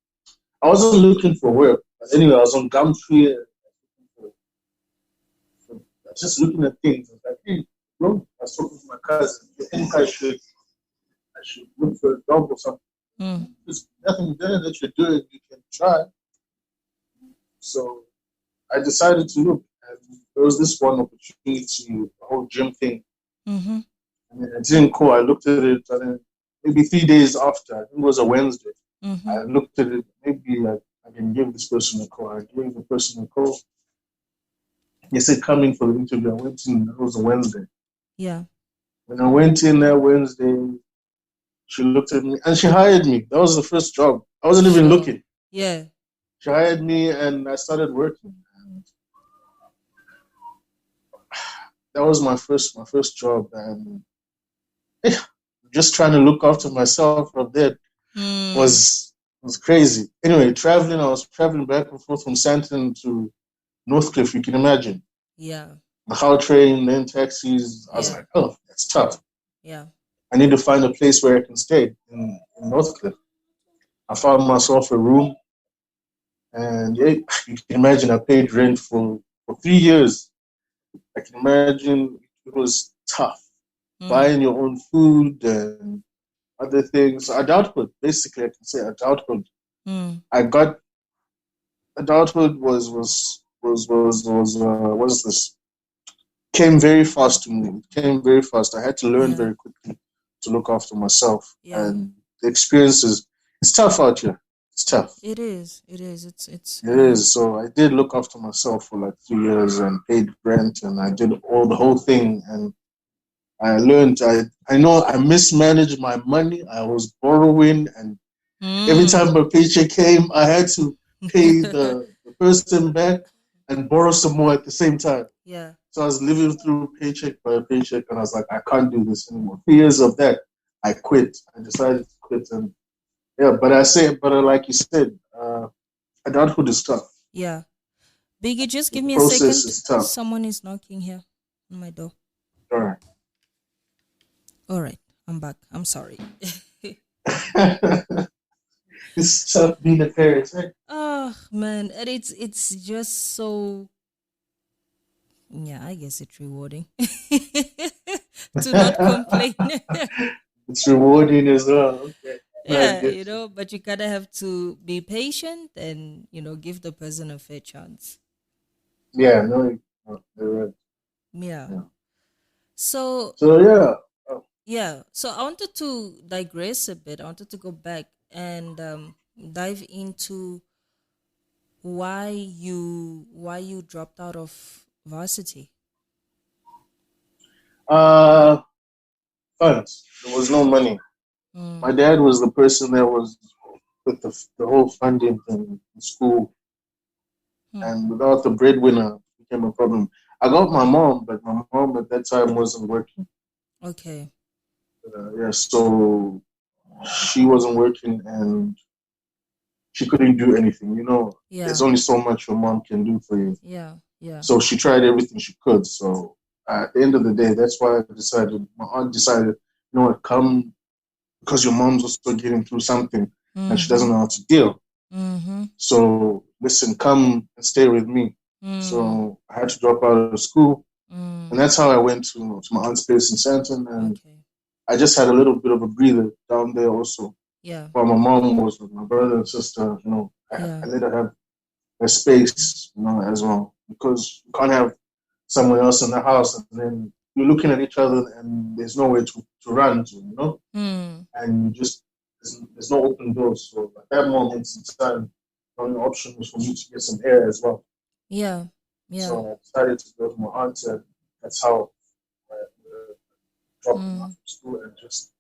S2: I wasn't looking for work. But anyway, I was on Gumtree. Just looking at things. I was like, hey, bro, I was talking to my cousin. I think I should look for a job or something.
S1: Mm.
S2: There's nothing there that you're doing. You can try. So I decided to look. And there was this one opportunity, the whole gym thing.
S1: Mm-hmm.
S2: And then I didn't call. I looked at it, and then maybe 3 days after, I think it was a Wednesday,
S1: Mm-hmm.
S2: I looked at it. Maybe I can give this person a call. I gave the person a call. He said, come in for the interview. I went in. It was a Wednesday.
S1: Yeah.
S2: When I went in that Wednesday, she looked at me and she hired me. That was the first job. I wasn't even
S1: Sure.
S2: looking.
S1: Yeah.
S2: She hired me and I started working. And that was my first job. And just trying to look after myself from there
S1: Mm.
S2: was crazy. Anyway, traveling, I was traveling back and forth from Santon to Northcliffe, you can imagine.
S1: Yeah.
S2: The how train, then taxis. I was
S1: Yeah.
S2: like, oh, that's tough.
S1: Yeah.
S2: I need to find a place where I can stay in Northcliffe. I found myself a room, and yeah, you can imagine I paid rent for 3 years. I can imagine it was tough.
S1: Mm.
S2: Buying your own food and other things. Adulthood, basically, I can say adulthood.
S1: Mm.
S2: I got adulthood was this came very fast to me. It came very fast. I had to learn
S1: Yeah.
S2: very quickly to look after myself.
S1: Yeah.
S2: And the experiences, it's tough out here. It's tough.
S1: It is. It is. It's
S2: It is. So I did look after myself for like 2 years and paid rent and I did the whole thing. And I learned, I know I mismanaged my money. I was borrowing and every
S1: Mm.
S2: time my paycheck came, I had to pay the person back and borrow some more at the same time.
S1: Yeah.
S2: So I was living through paycheck by paycheck, and I was like, I can't do this anymore. 3 years of that, I quit. I decided to quit, and yeah. Like you said, adulthood is tough.
S1: Yeah. Biggie, just
S2: The
S1: give me a
S2: process
S1: second.
S2: is tough.
S1: Someone is knocking here on my door.
S2: All right.
S1: All right. I'm back. I'm sorry.
S2: It's tough being a parent. Right?
S1: Oh man, and it's just so, yeah, I guess it's rewarding to not complain.
S2: It's rewarding as well. Okay, I
S1: Yeah,
S2: get you.
S1: but you gotta have to be patient and give the person a fair chance.
S2: Yeah, no, you're right.
S1: Yeah.
S2: Yeah.
S1: So
S2: So yeah.
S1: Yeah. So I wanted to digress a bit. I wanted to go back and dive into why you dropped out of varsity.
S2: Uh, funds. There was no money.
S1: Mm.
S2: My dad was the person that was with the whole funding thing in school,
S1: Hmm.
S2: and without the breadwinner, it became a problem. I got my mom, but my mom at that time wasn't working.
S1: Okay.
S2: Yeah, so she wasn't working, and she couldn't do anything. There's
S1: Yeah.
S2: only so much your mom can do for you.
S1: Yeah. Yeah.
S2: So she tried everything she could. So at the end of the day, that's why I decided. My aunt decided, what, come because your mom's also getting through something and she
S1: Mm-hmm.
S2: doesn't know how to deal.
S1: Mm-hmm.
S2: So listen, come and stay with me.
S1: Mm.
S2: So I had to drop out of school, and
S1: Mm.
S2: that's how I went to my aunt's place in Santon, and
S1: Okay.
S2: I just had a little bit of a breather down there also.
S1: Yeah.
S2: While my mom was with my brother and sister,
S1: Yeah.
S2: I let her have a space, as well, because you can't have someone else in the house and then you're looking at each other and there's nowhere to run to.
S1: Mm.
S2: And you just there's no open doors. So at that moment in time, the only option was for me to get some air as well.
S1: Yeah. Yeah.
S2: So I decided to go to my aunt, and that's how I dropped him out
S1: Mm.
S2: of school and just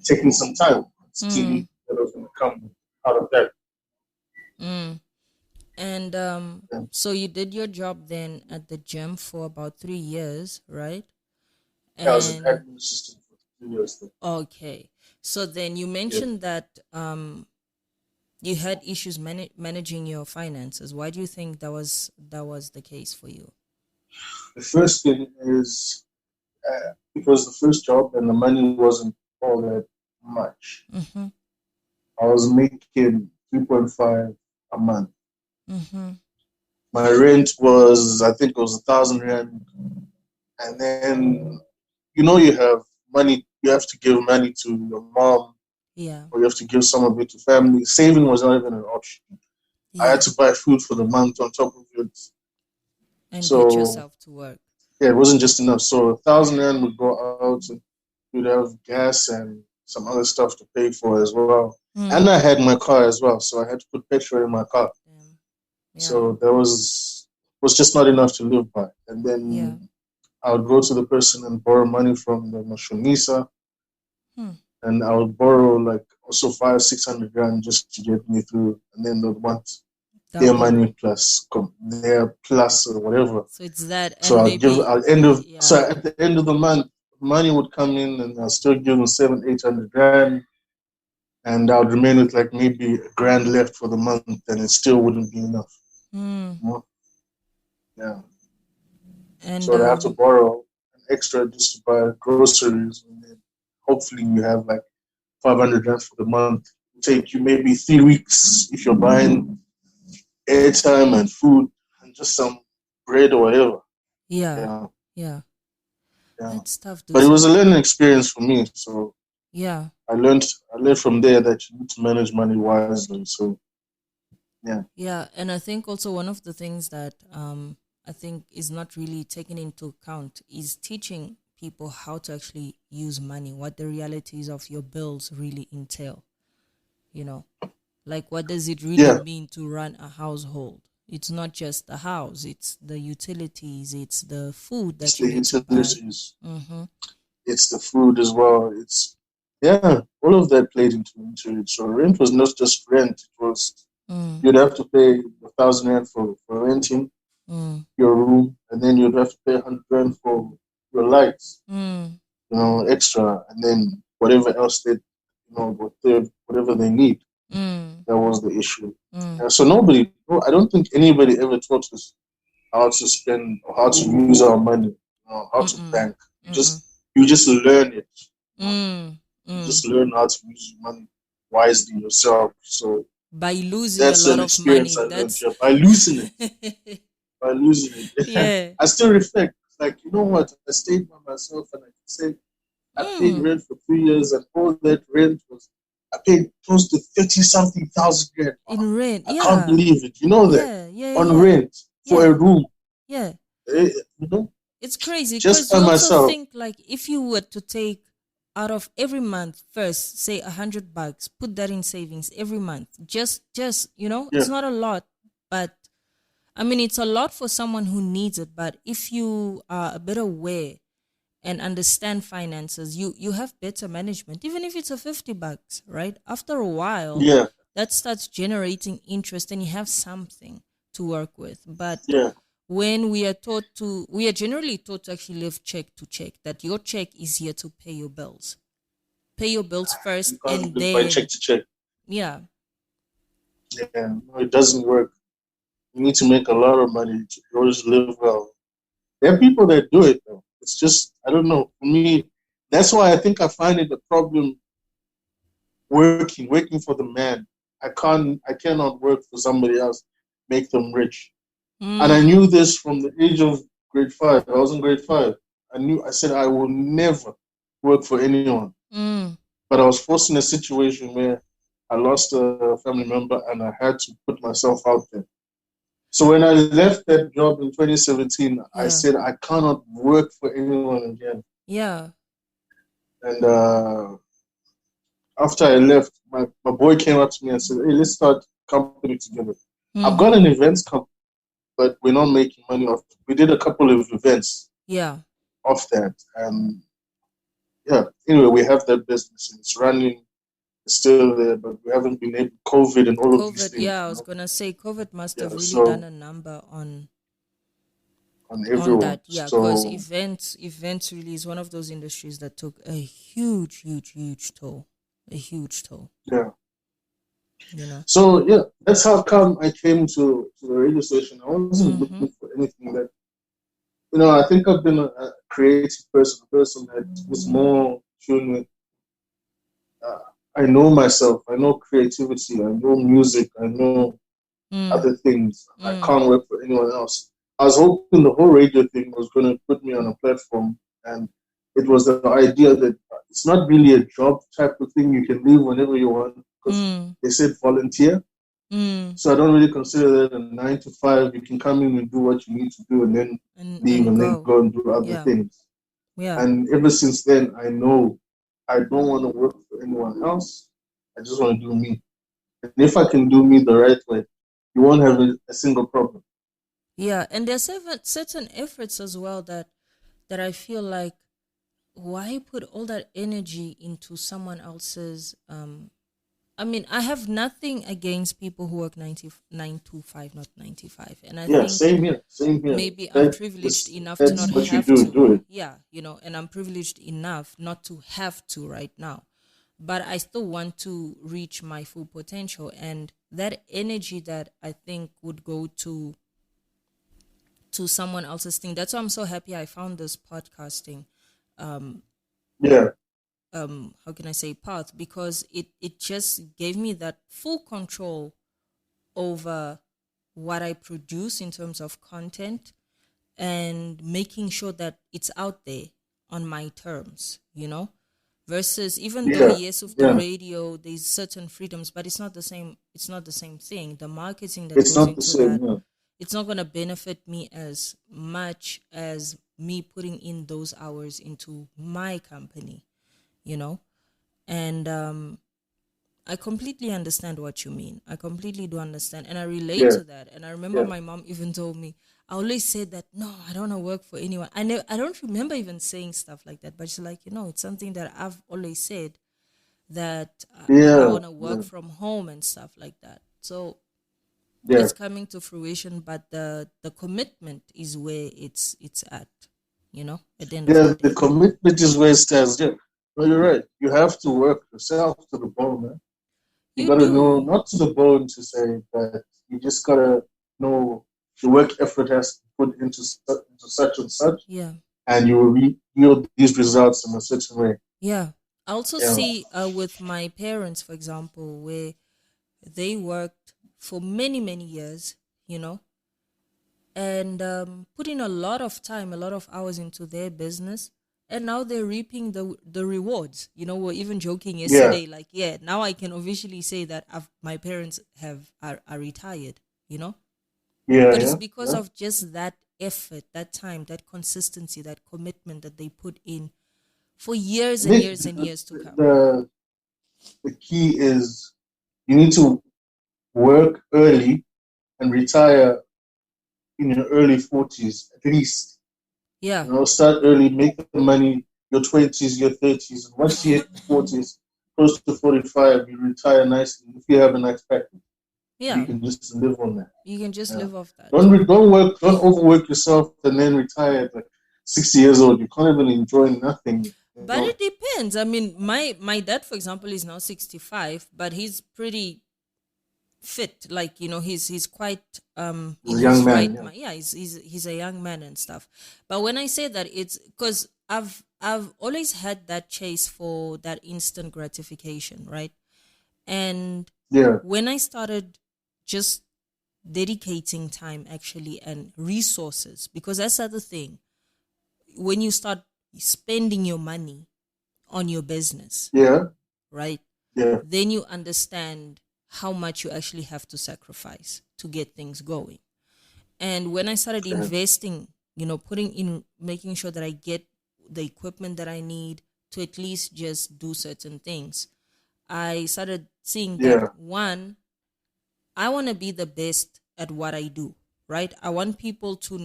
S2: taking some time to
S1: Mm.
S2: see what was going to come out of that.
S1: Mm. And
S2: Yeah.
S1: so you did your job then at the gym for about 3 years, right?
S2: I was an
S1: And
S2: admin assistant for 2 years. There.
S1: okay. So then you
S2: Yeah.
S1: mentioned that you had issues managing your finances. Why do you think that was the case for you?
S2: The first thing is it was the first job and the money wasn't all that much.
S1: Mm-hmm.
S2: I was making 3.5 a month.
S1: Mm-hmm.
S2: My rent was, I think it was 1,000 rand. And then, you have money, you have to give money to your mom
S1: Yeah.
S2: or you have to give some of it to family. Saving was not even an option. I had
S1: Yeah.
S2: to buy food for the month on top of it.
S1: And get
S2: So,
S1: yourself to work.
S2: yeah, it wasn't just enough. So, 1,000 rand would go out and you'd have gas and some other stuff to pay for as well. And
S1: Hmm.
S2: I had my car as well. So, I had to put petrol in my car.
S1: Damn. Yeah.
S2: So, there was just not enough to live by. And
S1: Yeah.
S2: then I would go to the person and borrow money from the mashonisa,
S1: Hmm.
S2: and I would borrow like also 500-600 rand just to get me through, and then they'd want their
S1: Double.
S2: money plus their plus or whatever.
S1: So it's that,
S2: So
S1: and maybe yeah.
S2: at the end of the month, money would come in, and I'll still give them 700-800 rand, and I would remain with like maybe a grand left for the month, and it still wouldn't be enough.
S1: Hmm.
S2: You know? Yeah.
S1: And
S2: So I have to borrow an extra just to buy groceries, and then hopefully you have like 500 rand for the month. It'll take you maybe 3 weeks if you're buying airtime and food and just some bread or whatever.
S1: yeah.
S2: Yeah,
S1: Yeah.
S2: yeah.
S1: That's tough, dude.
S2: But it
S1: So
S2: was a learning experience for me. So
S1: yeah.
S2: I learned from there that you need to manage money wisely. So yeah,
S1: Yeah, and I think also one of the things that I think is not really taken into account is teaching people how to actually use money, what the realities of your bills really entail. You know, like what does it really
S2: yeah.
S1: mean to run a household? It's not just the house; it's the utilities, it's the food
S2: It's
S1: that you
S2: the
S1: need to buy.
S2: utilities.
S1: Mm-hmm.
S2: It's the food as well. It's yeah. All of that played into it. So rent was not just rent. It was
S1: Mm,
S2: you'd have to pay 1,000 rand for renting
S1: mm,
S2: your room, and then you'd have to pay 100 rand for your lights,
S1: mm,
S2: extra, and then whatever else whatever they need.
S1: mm,
S2: That was the issue.
S1: mm,
S2: So nobody, no, I don't think anybody ever taught us how to spend or how to use our money, how to
S1: mm,
S2: bank. You
S1: mm,
S2: just you just learn it.
S1: mm,
S2: You
S1: mm.
S2: just learn how to use your money wisely yourself. So
S1: By losing a
S2: that's
S1: lot
S2: an
S1: of
S2: experience
S1: money.
S2: I learned
S1: That's
S2: here by losing it. By losing it.
S1: yeah.
S2: I still reflect. Like, you know what? I stayed by myself and I can say I paid
S1: Mm,
S2: rent for 3 years and all that rent was I paid close to 30 something thousand rand.
S1: in rent.
S2: I can't
S1: Yeah.
S2: believe it. You know that
S1: Yeah. Yeah.
S2: on
S1: Yeah.
S2: rent for a
S1: Yeah.
S2: room.
S1: Yeah.
S2: Eh, you know,
S1: It's crazy
S2: just
S1: because
S2: by
S1: you also
S2: myself.
S1: think like if you were to take
S3: out of every month, first say $100, put that in savings every month. Just
S2: Yeah.
S3: it's not a lot, but I mean, it's a lot for someone who needs it. But if you are a bit aware and understand finances, you have better management. Even if it's a $50, right? After a while,
S2: Yeah.
S3: that starts generating interest, and you have something to work with. But
S2: Yeah.
S3: when we are generally taught to actually live check to check, that your check is here to pay your bills first,
S2: You can't
S3: and
S2: live by check
S3: then
S2: to check.
S3: yeah.
S2: Yeah. No, it doesn't work. You need to make a lot of money to in order to live well. There are people that do it though. It's just I don't know. For me, that's why I think I find it a problem working for the man. I cannot work for somebody else, make them rich. And I
S3: Mm,
S2: knew this from the age of grade five. I was in grade five. I said I will never work for anyone.
S3: mm,
S2: But I was forced in a situation where I lost a family member and I had to put myself out there. So when I left that job in 2017, I
S3: yeah,
S2: said I cannot work for anyone again.
S3: yeah.
S2: And after I left, my boy came up to me and said, "Hey, let's start a company together." I've got
S3: Mm-hmm.
S2: an events company, but we're not making money off it. We did a couple of events
S3: Yeah.
S2: off that. And yeah, anyway, we have that business and it's running, it's still there, but we haven't been able, COVID and all of these
S3: COVID,
S2: things,
S3: yeah, I
S2: you
S3: was
S2: know?
S3: gonna say COVID must have
S2: Yeah,
S3: really done
S2: so
S3: a number
S2: on
S3: on
S2: everyone.
S3: that. Yeah, because
S2: So
S3: events really is one of those industries that took a huge, huge, huge toll. A huge toll,
S2: yeah.
S3: you know.
S2: So yeah, that's how come I came to the radio station. I wasn't
S3: Mm-hmm.
S2: looking for anything that I think I've been a creative person, a person that was more tuned with. Uh, I know myself. I know creativity. I know music. I know
S3: Mm,
S2: other things. I
S3: mm,
S2: can't work for anyone else. I was hoping the whole radio thing was going to put me on a platform, and it was the idea that it's not really a job type of thing. You can leave whenever you want because
S3: mm,
S2: they said volunteer.
S3: mm.
S2: So I don't really consider that a 9 to 5. You can come in and do what you need to do, and then leave,
S3: And
S2: and then
S3: go.
S2: go and do other
S3: Yeah,
S2: things.
S3: yeah,
S2: And ever since then, I know I don't want to work for anyone else. I just want to do me. And if I can do me the right way, you won't have a single problem.
S3: yeah. And there's certain efforts as well that I feel like, why put all that energy into someone else's I mean, I have nothing against people who work 9 to 5, not 95. And I
S2: Yeah,
S3: think
S2: same here. Same here.
S3: maybe I'm
S2: That
S3: privileged
S2: is,
S3: enough to not
S2: that's what you
S3: have
S2: do. Do
S3: to.
S2: it.
S3: Yeah, and I'm privileged enough not to have to right now. But I still want to reach my full potential. And that energy that I think would go to someone else's thing. That's why I'm so happy I found this podcasting um
S2: Yeah,
S3: how can I say path, because it just gave me that full control over what I produce in terms of content, and making sure that it's out there on my terms, versus, even though
S2: yeah,
S3: yes, with the
S2: yeah.
S3: radio there's certain freedoms, but it's not the same thing. The marketing that
S2: It's
S3: goes
S2: not the
S3: into
S2: same.
S3: that,
S2: Yeah,
S3: it's not going to benefit me as much as me putting in those hours into my company, you know and I completely understand what you mean. I completely do understand, and I relate
S2: yeah,
S3: to that. And I remember
S2: yeah.
S3: my mom even told me, I always said that, no, I don't want to work for anyone. I don't remember even saying stuff like that, but she's like, it's something that I've always said, that I
S2: Yeah,
S3: want to work
S2: yeah,
S3: from home and stuff like that. So
S2: yeah.
S3: it's coming to fruition, but the commitment is where it's at, at the end of the
S2: Yeah, the
S3: day.
S2: commitment is where it stands. Yeah, no, you're right. You have to work yourself to the bone, man. You
S3: You
S2: gotta know,
S3: do.
S2: not to the bone to say, but you just gotta know the work effort has to be put into such and such,
S3: Yeah.
S2: and you will yield these results in a certain way.
S3: Yeah. I also
S2: Yeah,
S3: see with my parents, for example, where they worked for many, many years, you know, and put in a lot of time, a lot of hours into their business. And now they're reaping the rewards. We're even joking
S2: yeah,
S3: yesterday, like, yeah, now I can officially say that my parents are retired, you know?
S2: yeah,
S3: But it's
S2: yeah,
S3: because
S2: yeah,
S3: of just that effort, that time, that consistency, that commitment that they put in for years and years and years to come.
S2: The key is you need to work early and retire in your early 40s at least.
S3: Yeah.
S2: Start early, make the money, your 20s, your 30s. Once you hit 40s, close to 45, you retire nicely. If you have a nice package, you can just live on that.
S3: You can just live off that.
S2: Don't overwork yourself and then retire at like 60 years old. You can't even enjoy nothing.
S3: But it depends. I mean, my dad, for example, is now 65, but he's pretty fit. Like, he's quite in
S2: he's a young man,
S3: right. Yeah, he's a young man and stuff. But when I say that, it's because I've always had that chase for that instant gratification, right? And when I started just dedicating time actually and resources, because that's the other thing. When you start spending your money on your business, right?
S2: Yeah.
S3: Then you understand how much you actually have to sacrifice to get things going. And when I started investing, making sure that I get the equipment that I need to at least just do certain things, I started seeing that, one, I want to be the best at what I do, right? I want people to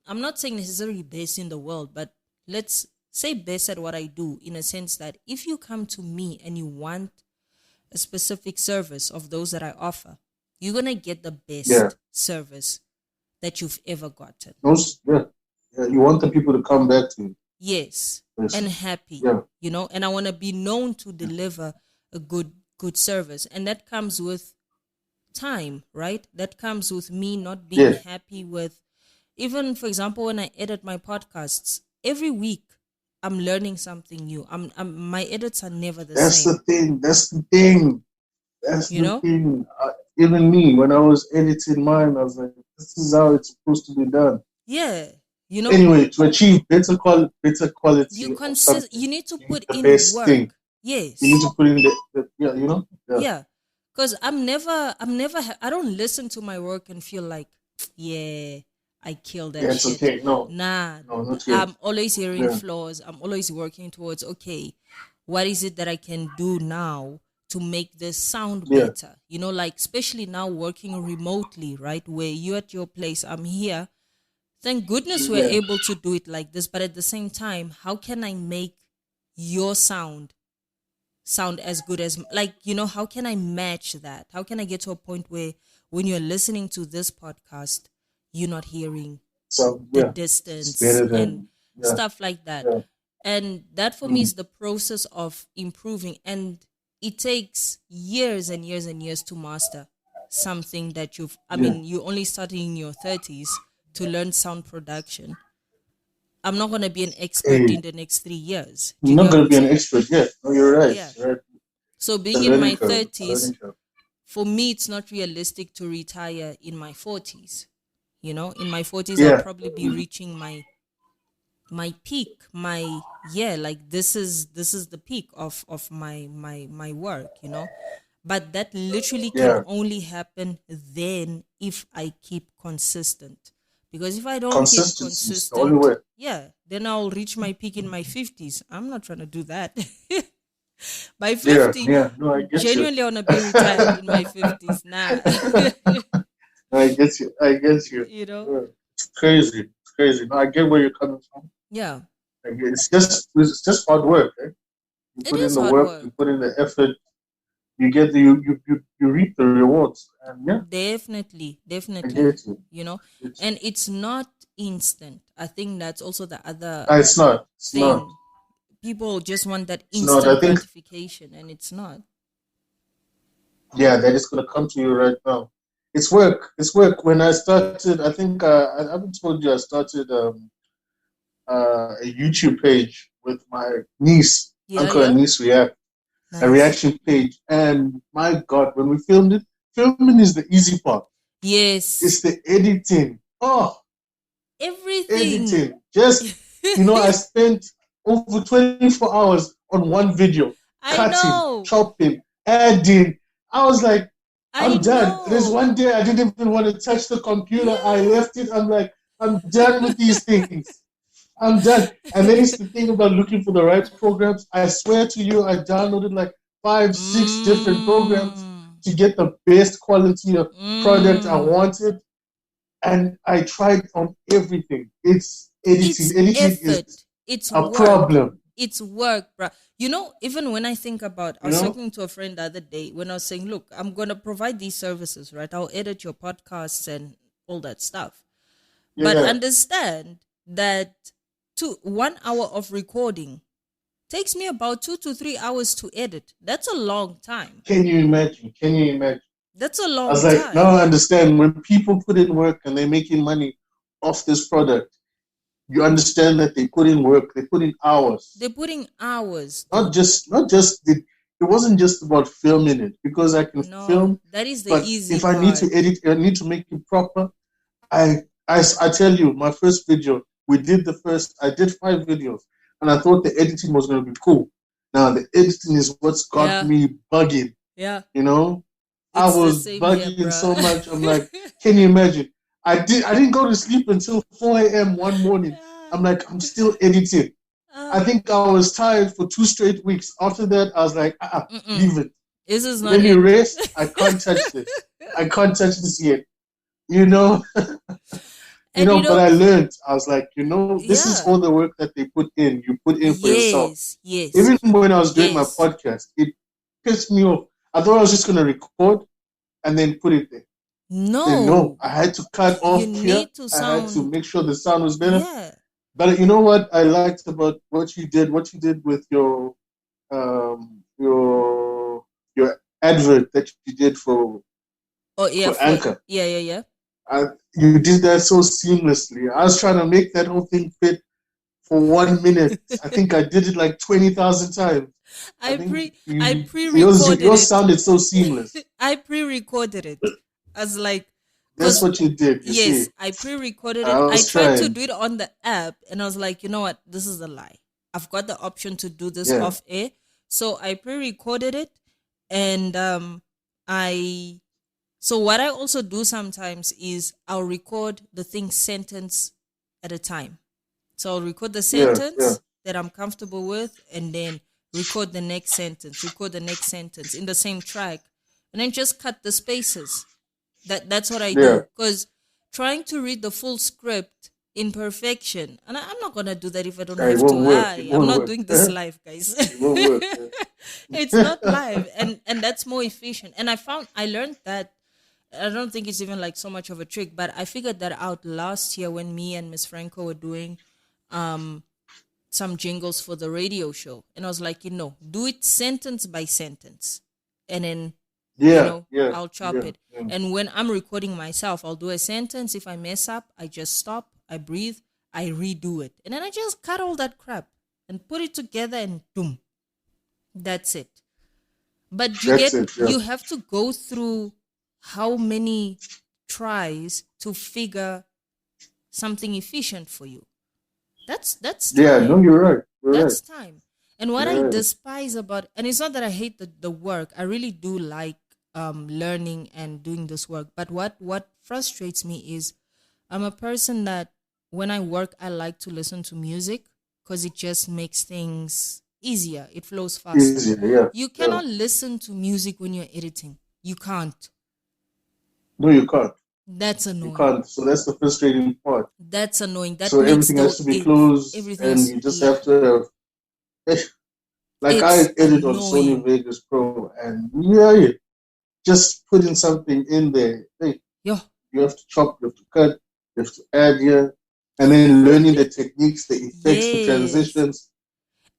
S3: I'm not saying necessarily best in the world, but let's say best at what I do, in a sense that if you come to me and you want a specific service of those that I offer, you're going to get the best service that you've ever gotten.
S2: You want the people to come back to you.
S3: Yes. And happy, and I want to be known to deliver a good service. And that comes with time, right? That comes with me not being happy with, even, for example, when I edit my podcasts, every week I'm learning something new. My edits are never the same.
S2: That's the thing. Even me, when I was editing mine, I was like, this is how it's supposed to be done.
S3: Yeah.
S2: Anyway, to achieve better quality,
S3: you need to put in work.
S2: Thing.
S3: Yes.
S2: You need to put in the
S3: Yeah. Because I don't listen to my work and feel like, I killed that shit.
S2: Okay. No,
S3: not yet. I'm always hearing flaws. I'm always working towards, okay, what is it that I can do now to make this sound better? Like, especially now working remotely, right? Where you're at your place, I'm here. Thank goodness we're able to do it like this. But at the same time, how can I make your sound as good as, how can I match that? How can I get to a point where when you're listening to this podcast, you're not hearing the distance and stuff like that. Yeah. And that for me is the process of improving. And it takes years and years and years to master something that you're only starting in your 30s to learn sound production. I'm not going to be an expert in the next 3 years.
S2: You're not going to be an expert yet. No, you're right. Yeah. You're right.
S3: So being in my 30s, for me, it's not realistic to retire in my 40s. In my 40s, I'll probably be reaching my peak. This is the peak of my work. But that literally can only happen then if I keep consistent. Because if I don't keep consistent, then I'll reach my peak in my 50s. I'm not trying to do that. By 50,
S2: I
S3: genuinely want to be retired in my 50s. Nah.
S2: I get you. It's crazy. No, I get where you're coming from.
S3: Yeah.
S2: It's just hard work, eh? You put in the work, you put in the effort, you get you reap the rewards. And
S3: definitely.
S2: I get you.
S3: And it's not instant. I think that's also the other
S2: it's not.
S3: People just want that instant gratification, and it's not.
S2: Yeah, that is going to come to you right now. It's work. When I started, I think I haven't told you I started a YouTube page with my niece, uncle and niece react, a reaction page. And my God, when we filmed it, filming is the easy part.
S3: Yes.
S2: It's the editing. Oh,
S3: everything.
S2: Editing. Just, I spent over 24 hours on one video, cutting, chopping, adding. I was like, I'm done. There's one day I didn't even want to touch the computer. I left it. I'm like, I'm done with these things. I'm done. And then it's the thing about looking for the right programs. I swear to you, I downloaded like 5, 6 different programs to get the best quality of product I wanted. And I tried on everything. It's editing.
S3: It's
S2: Editing
S3: effort.
S2: is
S3: It's
S2: a
S3: work.
S2: problem.
S3: It's work, bro. You know, even when I think about, I
S2: You
S3: was
S2: know?
S3: talking to a friend the other day when I was saying, look, I'm going to provide these services, right? I'll edit your podcasts and all that stuff. But
S2: Yeah.
S3: understand that 1 hour of recording takes me about 2 to 3 hours to edit. That's a long time.
S2: Can you imagine? Can you imagine?
S3: That's a
S2: I was
S3: long
S2: like, now
S3: time.
S2: I understand when people put in work and they're making money off this product. You understand that they put in work, they put in hours.
S3: They're putting hours.
S2: Not just it wasn't just about filming it because I can film.
S3: That is the
S2: But
S3: easy
S2: if I need to
S3: part.
S2: edit, I need to make it proper. I tell you, my first video, I did 5 videos, and I thought the editing was going to be cool. Now the editing is what's got me bugging.
S3: Yeah.
S2: You know, I
S3: It's the
S2: was
S3: same here,
S2: bugging
S3: bruh.
S2: so much. I'm like, can you imagine? I didn't go to sleep until 4 a.m. one morning. I'm like, I'm still editing. I think I was tired for 2 straight weeks. After that, I was like, leave it.
S3: This is not
S2: Let me
S3: it.
S2: rest. I can't touch this. I can't touch this yet. You know? But I learned. I was like, this is all the work that they put in. You put in for yourself.
S3: Yes.
S2: Even when I was doing my podcast, it pissed me off. I thought I was just going to record and then put it there. No, I had to cut off here. I had to make sure the sound was better.
S3: Yeah.
S2: But you know what I liked about what you did with your advert that you did for Anchor.
S3: Yeah.
S2: You did that so seamlessly. I was trying to make that whole thing fit for 1 minute. I think I did it like 20,000 times.
S3: I pre-recorded
S2: yours sounded so seamless.
S3: I pre-recorded it. I was like,
S2: that's what you did.
S3: Yes, I pre-recorded it. I tried to do it on the app, and I was like, you know what? This is a lie. I've got the option to do this off air, so I pre-recorded it, and So what I also do sometimes is I'll record the thing sentence at a time. So I'll record the sentence that I'm comfortable with, and then record the next sentence in the same track, and then just cut the spaces. That's what I do, because trying to read the full script in perfection, and I'm not gonna do that if I don't have to. I'm not doing this live, guys.
S2: It won't work.
S3: It's not live, and that's more efficient. And I learned that. I don't think it's even like so much of a trick, but I figured that out last year when me and Miss Franco were doing some jingles for the radio show, and I was like, do it sentence by sentence, and then I'll chop it. And when I'm recording myself, I'll do a sentence. If I mess up, I just stop, I breathe, I redo it, and then I just cut all that crap and put it together, and boom, that's it. But you have to go through how many tries to figure something efficient for you. That's time.
S2: Yeah, no, you're right.
S3: That's time. And what I despise about, and it's not that I hate the work, I really do like learning and doing this work. But what frustrates me is I'm a person that when I work, I like to listen to music because it just makes things easier. It flows faster. You cannot listen to music when you're editing. You can't.
S2: No, you can't.
S3: That's annoying.
S2: You can't. So that's the frustrating part.
S3: That's annoying.
S2: So everything has to be closed, and you just have to have. Like I edit on Sony Vegas Pro, and just putting something in there. Hey, you have to chop, you have to cut, you have to add here, and then learning the techniques, the effects, the transitions.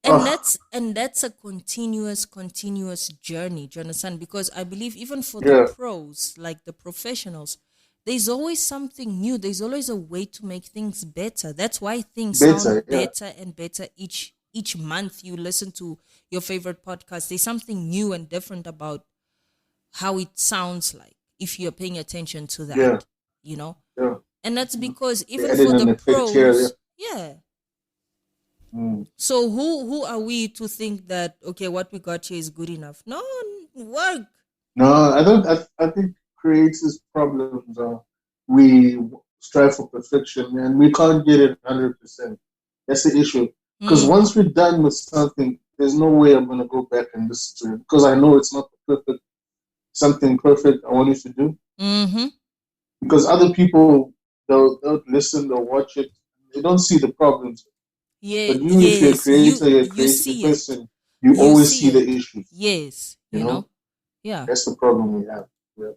S3: And that's a continuous journey, do you understand? Because I believe even for the pros, like the professionals, there's always something new. There's always a way to make things better. That's why things sound better and better each month. You listen to your favorite podcast. There's something new and different about how it sounds like if you're paying attention to that, And that's because even for the pros, So who are we to think that, okay, what we got here is good enough? No, work.
S2: No, I don't. I think creators' problems are we strive for perfection and we can't get it 100%. That's the issue. Because once we're done with something, there's no way I'm going to go back and listen to it because I know it's not something perfect I want you to do.
S3: Mm-hmm.
S2: Because other people, they'll listen, they'll watch it, they don't see the problems.
S3: Yeah,
S2: But you, if you're a
S3: yes,
S2: creator, you're a
S3: you
S2: creative
S3: see it.
S2: person, you
S3: You
S2: always
S3: see
S2: see the
S3: it.
S2: issues.
S3: Yes,
S2: You
S3: you
S2: know,
S3: know. Yeah.
S2: that's the problem we have. Yeah.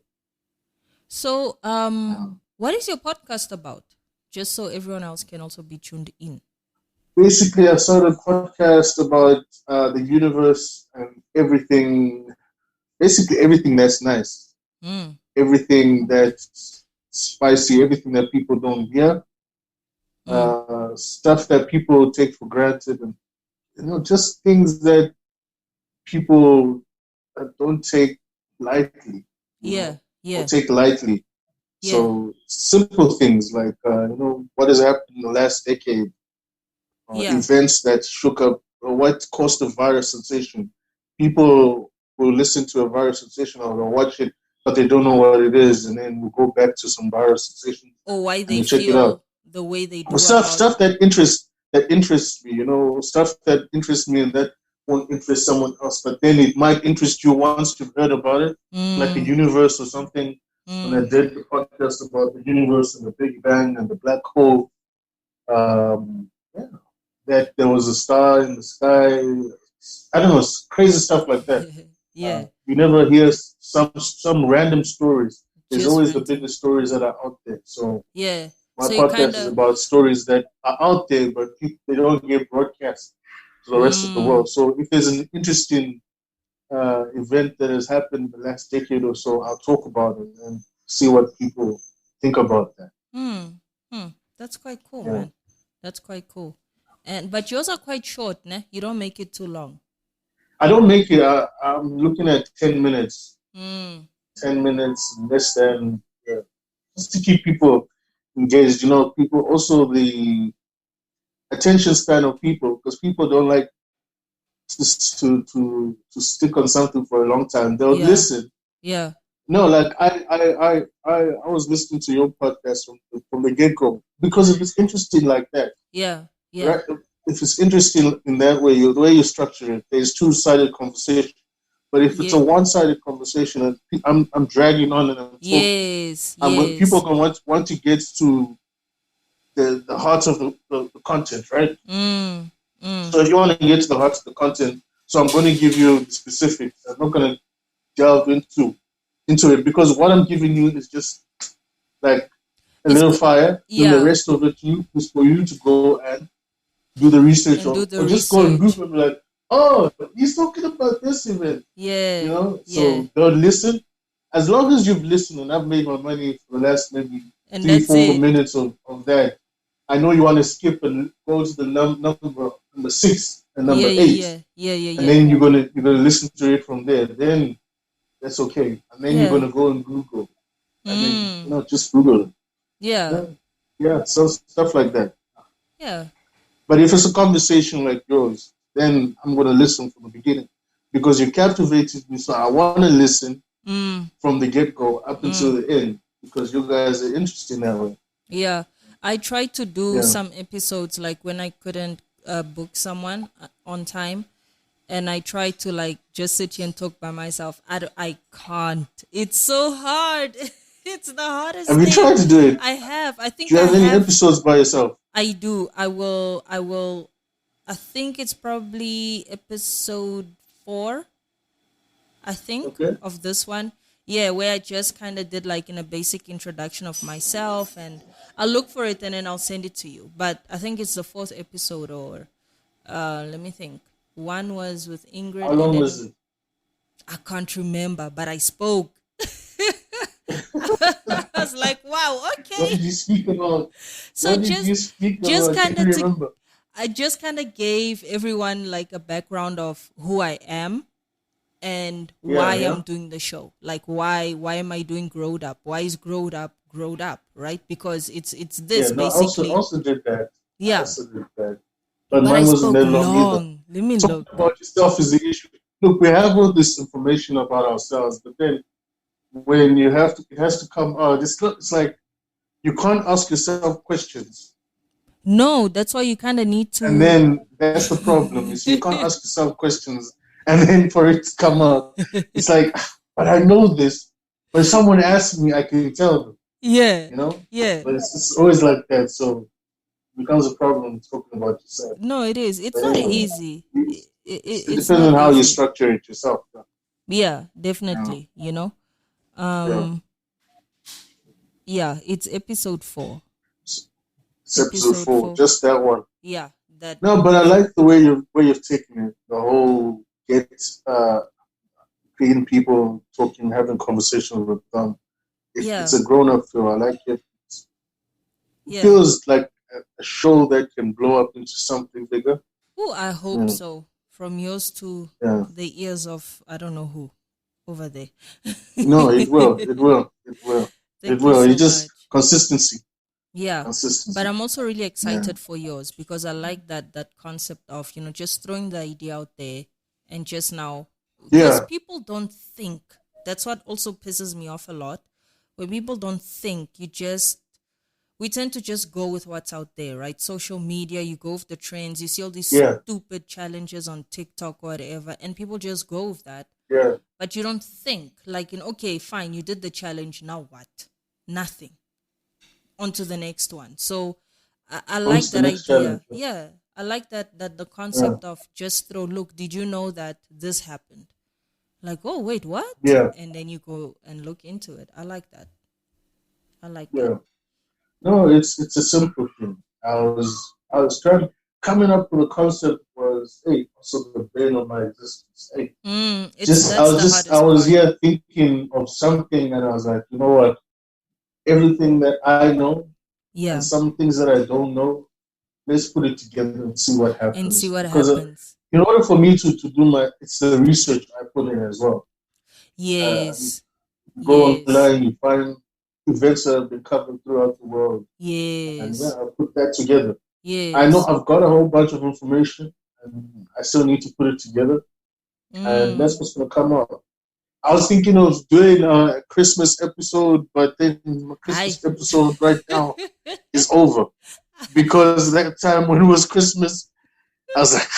S3: So, what is your podcast about? Just so everyone else can also be tuned in.
S2: Basically, I started a podcast about the universe and everything. Basically, everything that's nice,
S3: Mm.
S2: everything that's spicy, everything that people don't hear,
S3: Mm.
S2: stuff that people take for granted, and just things that people don't take lightly,
S3: Yeah,
S2: or
S3: yeah,
S2: take lightly.
S3: yeah,
S2: So simple things like what has happened in the last decade,
S3: yeah.
S2: events that shook up, or what caused a viral sensation. People will listen to a viral sensation or they'll watch it, but they don't know what it is, and then we'll go back to some viral sensation
S3: Or why
S2: and
S3: they
S2: they check it out.
S3: feel the way they
S2: Or
S3: do about.
S2: stuff that interests me, stuff that interests me and that won't interest someone else, but then it might interest you once you've heard about it, like the
S3: Mm.
S2: universe or something. When I
S3: Mm.
S2: did the podcast about the universe and the Big Bang and the black hole, yeah, that there was a star in the sky. I don't know, crazy stuff like that.
S3: Yeah,
S2: You never hear some random stories. There's
S3: just
S2: always the
S3: random.
S2: biggest stories that are out there. So
S3: Yeah.
S2: my
S3: So you kind
S2: podcast is
S3: of.
S2: about stories that are out there, but they don't get broadcast to the rest of the
S3: Mm.
S2: world. So if there's an interesting event that has happened the last decade or so, I'll talk about it and see what people think about that.
S3: Hmm. Hmm. That's quite cool,
S2: Yeah.
S3: man. That's quite cool. And but yours are quite short, ne? You don't make it too long.
S2: I don't make it. I'm looking at 10 minutes.
S3: Mm.
S2: 10 minutes, less than, yeah, just to keep people engaged. People also the attention span of people, because people don't like to stick on something for a long time. They'll
S3: Yeah.
S2: listen.
S3: Yeah.
S2: No, like I was listening to your podcast from the get go because if it's interesting like that,
S3: Yeah. Yeah.
S2: right? If it's interesting in that way, the way you structure it, there's two-sided conversation. But if it's a
S3: Yeah.
S2: one-sided conversation, and I'm dragging on and I'm talking,
S3: Yes.
S2: people
S3: Yes.
S2: can want to get to the heart of the content, right?
S3: Mm. Mm.
S2: So if you want to get to the heart of the content, so I'm going to give you the specifics. I'm not going to delve into it because what I'm giving you is just like a
S3: It's
S2: little
S3: good.
S2: fire. Then the
S3: Yeah.
S2: rest of it is for you to go and do the research
S3: And do
S2: on,
S3: the
S2: or just go and
S3: research.
S2: Google and be like, oh, he's talking about this event,
S3: Yeah. Yeah.
S2: So they'll listen. As long as you've listened, and I've made my money for the last maybe
S3: And
S2: three,
S3: that's
S2: 4 minutes
S3: it.
S2: of that. I know you want to skip and go to the number 6 and
S3: Yeah.
S2: number
S3: Yeah.
S2: 8,
S3: Yeah. Yeah. Yeah.
S2: and
S3: Yeah.
S2: then you're gonna listen to it from there. Then that's okay. And then you're
S3: Yeah.
S2: gonna go and Google, and then
S3: Mm.
S2: just Google it.
S3: Yeah.
S2: Yeah, yeah, so stuff like that.
S3: Yeah.
S2: But if it's a conversation like yours, then I'm gonna listen from the beginning because you captivated me. So I want to listen
S3: Mm.
S2: from the get go up until
S3: Mm.
S2: the end because you guys are interesting that way.
S3: Yeah. I tried to do
S2: Yeah.
S3: some episodes like when I couldn't book someone on time, and I try to like just sit here and talk by myself. I can't. It's so hard. It's the hardest
S2: Have you
S3: thing.
S2: tried to do it?
S3: I have. I
S2: Do
S3: think
S2: you
S3: I
S2: have any
S3: have.
S2: episodes by yourself?
S3: I do. I will. I will. I think it's probably episode 4. I think
S2: Okay.
S3: of this one. Yeah, where I just kind of did like in a basic introduction of myself, and I'll look for it and then I'll send it to you. But I think it's the 4th episode, or let me think. One was with
S2: How
S3: Ingrid, and
S2: long
S3: then
S2: was it?
S3: I can't remember, but I spoke. I was like, wow,
S2: What
S3: okay.
S2: did you speak about?
S3: So
S2: What did you speak
S3: just
S2: about?
S3: kind
S2: Can
S3: of
S2: you remember?
S3: I just kind of gave everyone like a background of who I am and
S2: Yeah,
S3: why
S2: yeah.
S3: I'm doing the show. Like why am I doing Growed Up? Why is Growed Up, right? Because it's
S2: Yeah,
S3: this
S2: no, I also
S3: basically.
S2: also did that. I
S3: Yeah.
S2: also did that. But
S3: But I
S2: mine wasn't
S3: spoke
S2: that long either.
S3: long. Let me
S2: Talking
S3: look.
S2: about yourself is the issue. Look, we have all this information about ourselves, but then when it has to come out. It's like you can't ask yourself questions.
S3: No, that's why you kind of need
S2: And
S3: to.
S2: then that's the problem. You see, you can't ask yourself questions and then for it to come out, it's like, but I know this. But if someone asks me, I can tell them,
S3: Yeah,
S2: you know?
S3: yeah.
S2: But it's always like that. So it becomes a problem talking about yourself.
S3: No, it is. It's
S2: But
S3: not
S2: anyway,
S3: easy.
S2: it
S3: It's
S2: depends
S3: not
S2: on how you
S3: easy.
S2: structure it yourself.
S3: Yeah,
S2: Yeah.
S3: definitely.
S2: Yeah.
S3: Um, yeah, it's episode 4.
S2: It's episode
S3: Episode
S2: four,
S3: 4.
S2: just that one.
S3: Yeah, that
S2: No, but I
S3: is.
S2: like the way you've taken it. The whole get creating people talking, having conversations with them. It's
S3: Yeah,
S2: a grown up feel. I like it. It
S3: yeah.
S2: feels like a show that can blow up into something bigger.
S3: Oh, I hope
S2: Yeah,
S3: so. From yours to
S2: yeah.
S3: the ears of I don't know who over there.
S2: No, it will. It will. It will. It
S3: Thank you
S2: will.
S3: so
S2: It's just
S3: much.
S2: consistency.
S3: Yeah. But
S2: Consistency.
S3: I'm also really
S2: Yeah.
S3: excited for yours because I like that concept of, just throwing the idea out there and just now because
S2: Yeah.
S3: people don't think. That's what also pisses me off a lot. When people don't think, we tend to just go with what's out there, right? Social media, you go with the trends, you see all these
S2: Yeah.
S3: stupid challenges on TikTok or whatever, and people just go with that.
S2: Yeah.
S3: But you don't think, like, okay, fine, you did the challenge, now what? Nothing. On to the next one. So I
S2: On
S3: like
S2: to the
S3: that
S2: next challenge.
S3: idea. Yeah. I like that the
S2: Yeah.
S3: concept of just throw, look, did you know that this happened? Like, oh, wait, what?
S2: Yeah.
S3: And then you go and look into it. I like that. I like that.
S2: Yeah. No, it's a simple thing. I was trying coming up with a concept was hey, also the brain of my existence. Hey,
S3: It's that's the
S2: I
S3: hardest
S2: was
S3: part.
S2: here thinking of something and I was like, you know what? Everything that I know and
S3: Yeah.
S2: some things that I don't know, let's put it together and see what
S3: And see
S2: happens.
S3: what
S2: Because
S3: happens.
S2: in order for me to do it's the research I put in as well. You
S3: Yes.
S2: go
S3: Yes.
S2: online, you find events that have been covered throughout the world, and yeah,
S3: Yes.
S2: I put that together. I know
S3: Yes.
S2: I've got a whole bunch of information, and I still need to put it together, and that's
S3: Mm.
S2: what's gonna come out. I was thinking of doing a Christmas episode, but then my
S3: Hi.
S2: Christmas episode right now is over because that time when it was Christmas, I was like,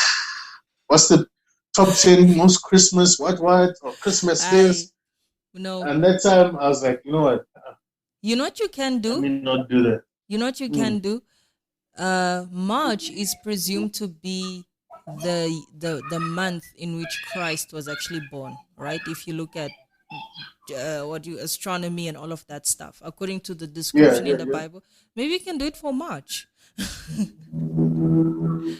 S2: "What's the top 10 most Christmas what or Christmas
S3: I
S2: this?"
S3: no.
S2: And that time I was like, you know what?
S3: You know what you can
S2: Let
S3: do?
S2: me not do that.
S3: You know what you
S2: Mm.
S3: can do? March is presumed to be the month in which Christ was actually born, right? If you look at what you astronomy and all of that stuff, according to the
S2: Yeah,
S3: description in
S2: yeah,
S3: the
S2: yeah.
S3: Bible, maybe you can do it for March.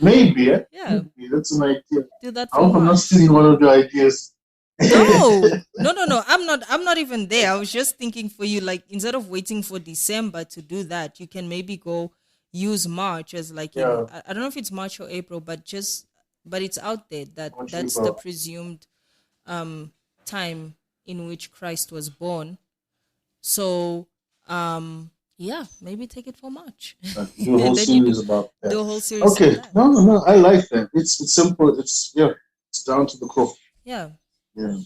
S2: Maybe, eh?
S3: Yeah,
S2: Maybe. That's an idea.
S3: do that
S2: I
S3: for
S2: hope I'm not
S3: March.
S2: stealing one of your ideas.
S3: No, no, no, no. I'm not even there. I was just thinking for you, like instead of waiting for December to do that, you can maybe go use March as like
S2: Yeah,
S3: I don't know if it's March or April, but it's out there that
S2: what you
S3: that's the
S2: about?
S3: presumed um time in which Christ was born. So yeah, maybe take it for March.
S2: Do a whole
S3: And then you
S2: series about that.
S3: do a whole series on
S2: Okay,
S3: that.
S2: no, no, no. I like that. It's simple. It's yeah, it's down to the core.
S3: Yeah.
S2: Yeah,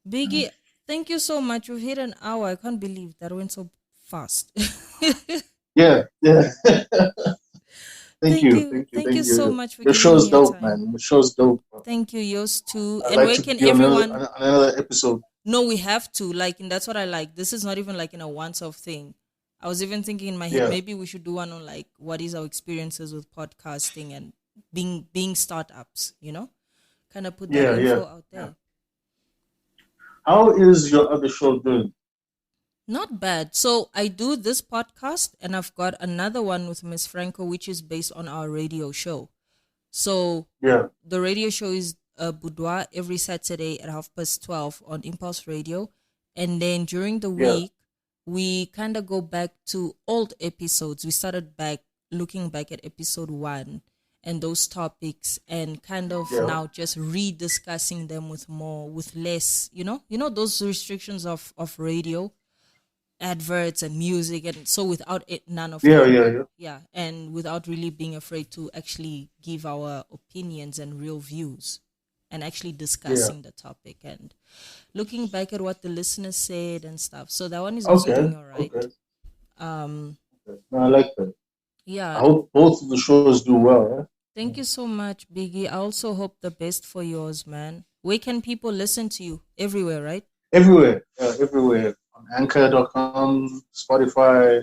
S3: Biggie, thank you so much. We've hit an hour. I can't believe that went so fast.
S2: yeah, yeah. Thank
S3: Thank
S2: you,
S3: you.
S2: thank you,
S3: Thank you
S2: thank
S3: so
S2: you.
S3: much for
S2: Your
S3: giving
S2: show's
S3: me your
S2: dope,
S3: time.
S2: man. Your show's dope.
S3: Thank you, yours too.
S2: I'd
S3: And
S2: like
S3: where
S2: to
S3: can
S2: be on
S3: everyone?
S2: another episode.
S3: No, we have to. Like, and that's what I like. This is not even like in a once-off thing. I was even thinking in my head,
S2: Yeah,
S3: maybe we should do one on like what is our experiences with podcasting and being startups. Kind of put that
S2: yeah, yeah,
S3: info out
S2: yeah.
S3: there.
S2: How is your other show doing?
S3: Not bad. So I do this podcast, and I've got another one with Miss Franco, which is based on our radio show. So
S2: Yeah,
S3: the radio show is Boudoir every Saturday at 12:30 on Impulse Radio. And then during the
S2: yeah,
S3: week, we kind of go back to old episodes. We started looking back at episode 1 and those topics and kind of
S2: yeah,
S3: now just rediscussing them with less, those restrictions of radio adverts and music, and so without it, none of
S2: yeah,
S3: that.
S2: yeah, yeah.
S3: Yeah, and without really being afraid to actually give our opinions and real views and actually
S2: Yeah.
S3: discussing the topic and looking back at what the listeners said and stuff. So that one is also
S2: Okay,
S3: doing all right.
S2: okay,
S3: um
S2: okay. No, I like that.
S3: Yeah.
S2: I hope both of the shows do well. Eh?
S3: Thank you so much, Biggie. I also hope the best for yours, man. Where can people listen to you? Everywhere, right?
S2: Everywhere, everywhere. On Anchor.com, Spotify.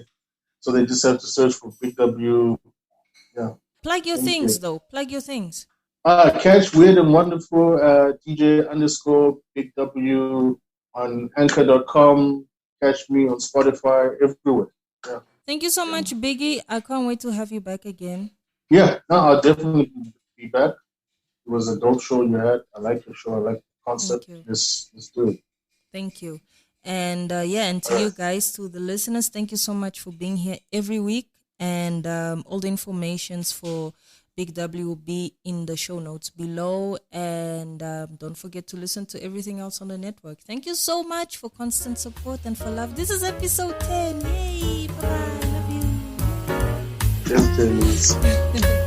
S2: So they just have to search for BigW. Yeah.
S3: Plug your
S2: Thank
S3: things,
S2: you.
S3: though. Plug your things.
S2: Catch Weird and Wonderful DJ underscore Big W on Anchor.com. Catch me on Spotify, everywhere. Yeah.
S3: Thank you so much, Biggie. I can't wait to have you back again.
S2: Yeah, no, I'll definitely be back. It was a dope show you had. I like your show. I like the
S3: Thank
S2: concept.
S3: you.
S2: Let's do it.
S3: Thank you. And and to you guys, to the listeners, thank you so much for being here every week. And all the informations for Big W will be in the show notes below. And don't forget to listen to everything else on the network. Thank you so much for constant support and for love. This is episode 10. Yay! Bye. Love you.
S2: Yes,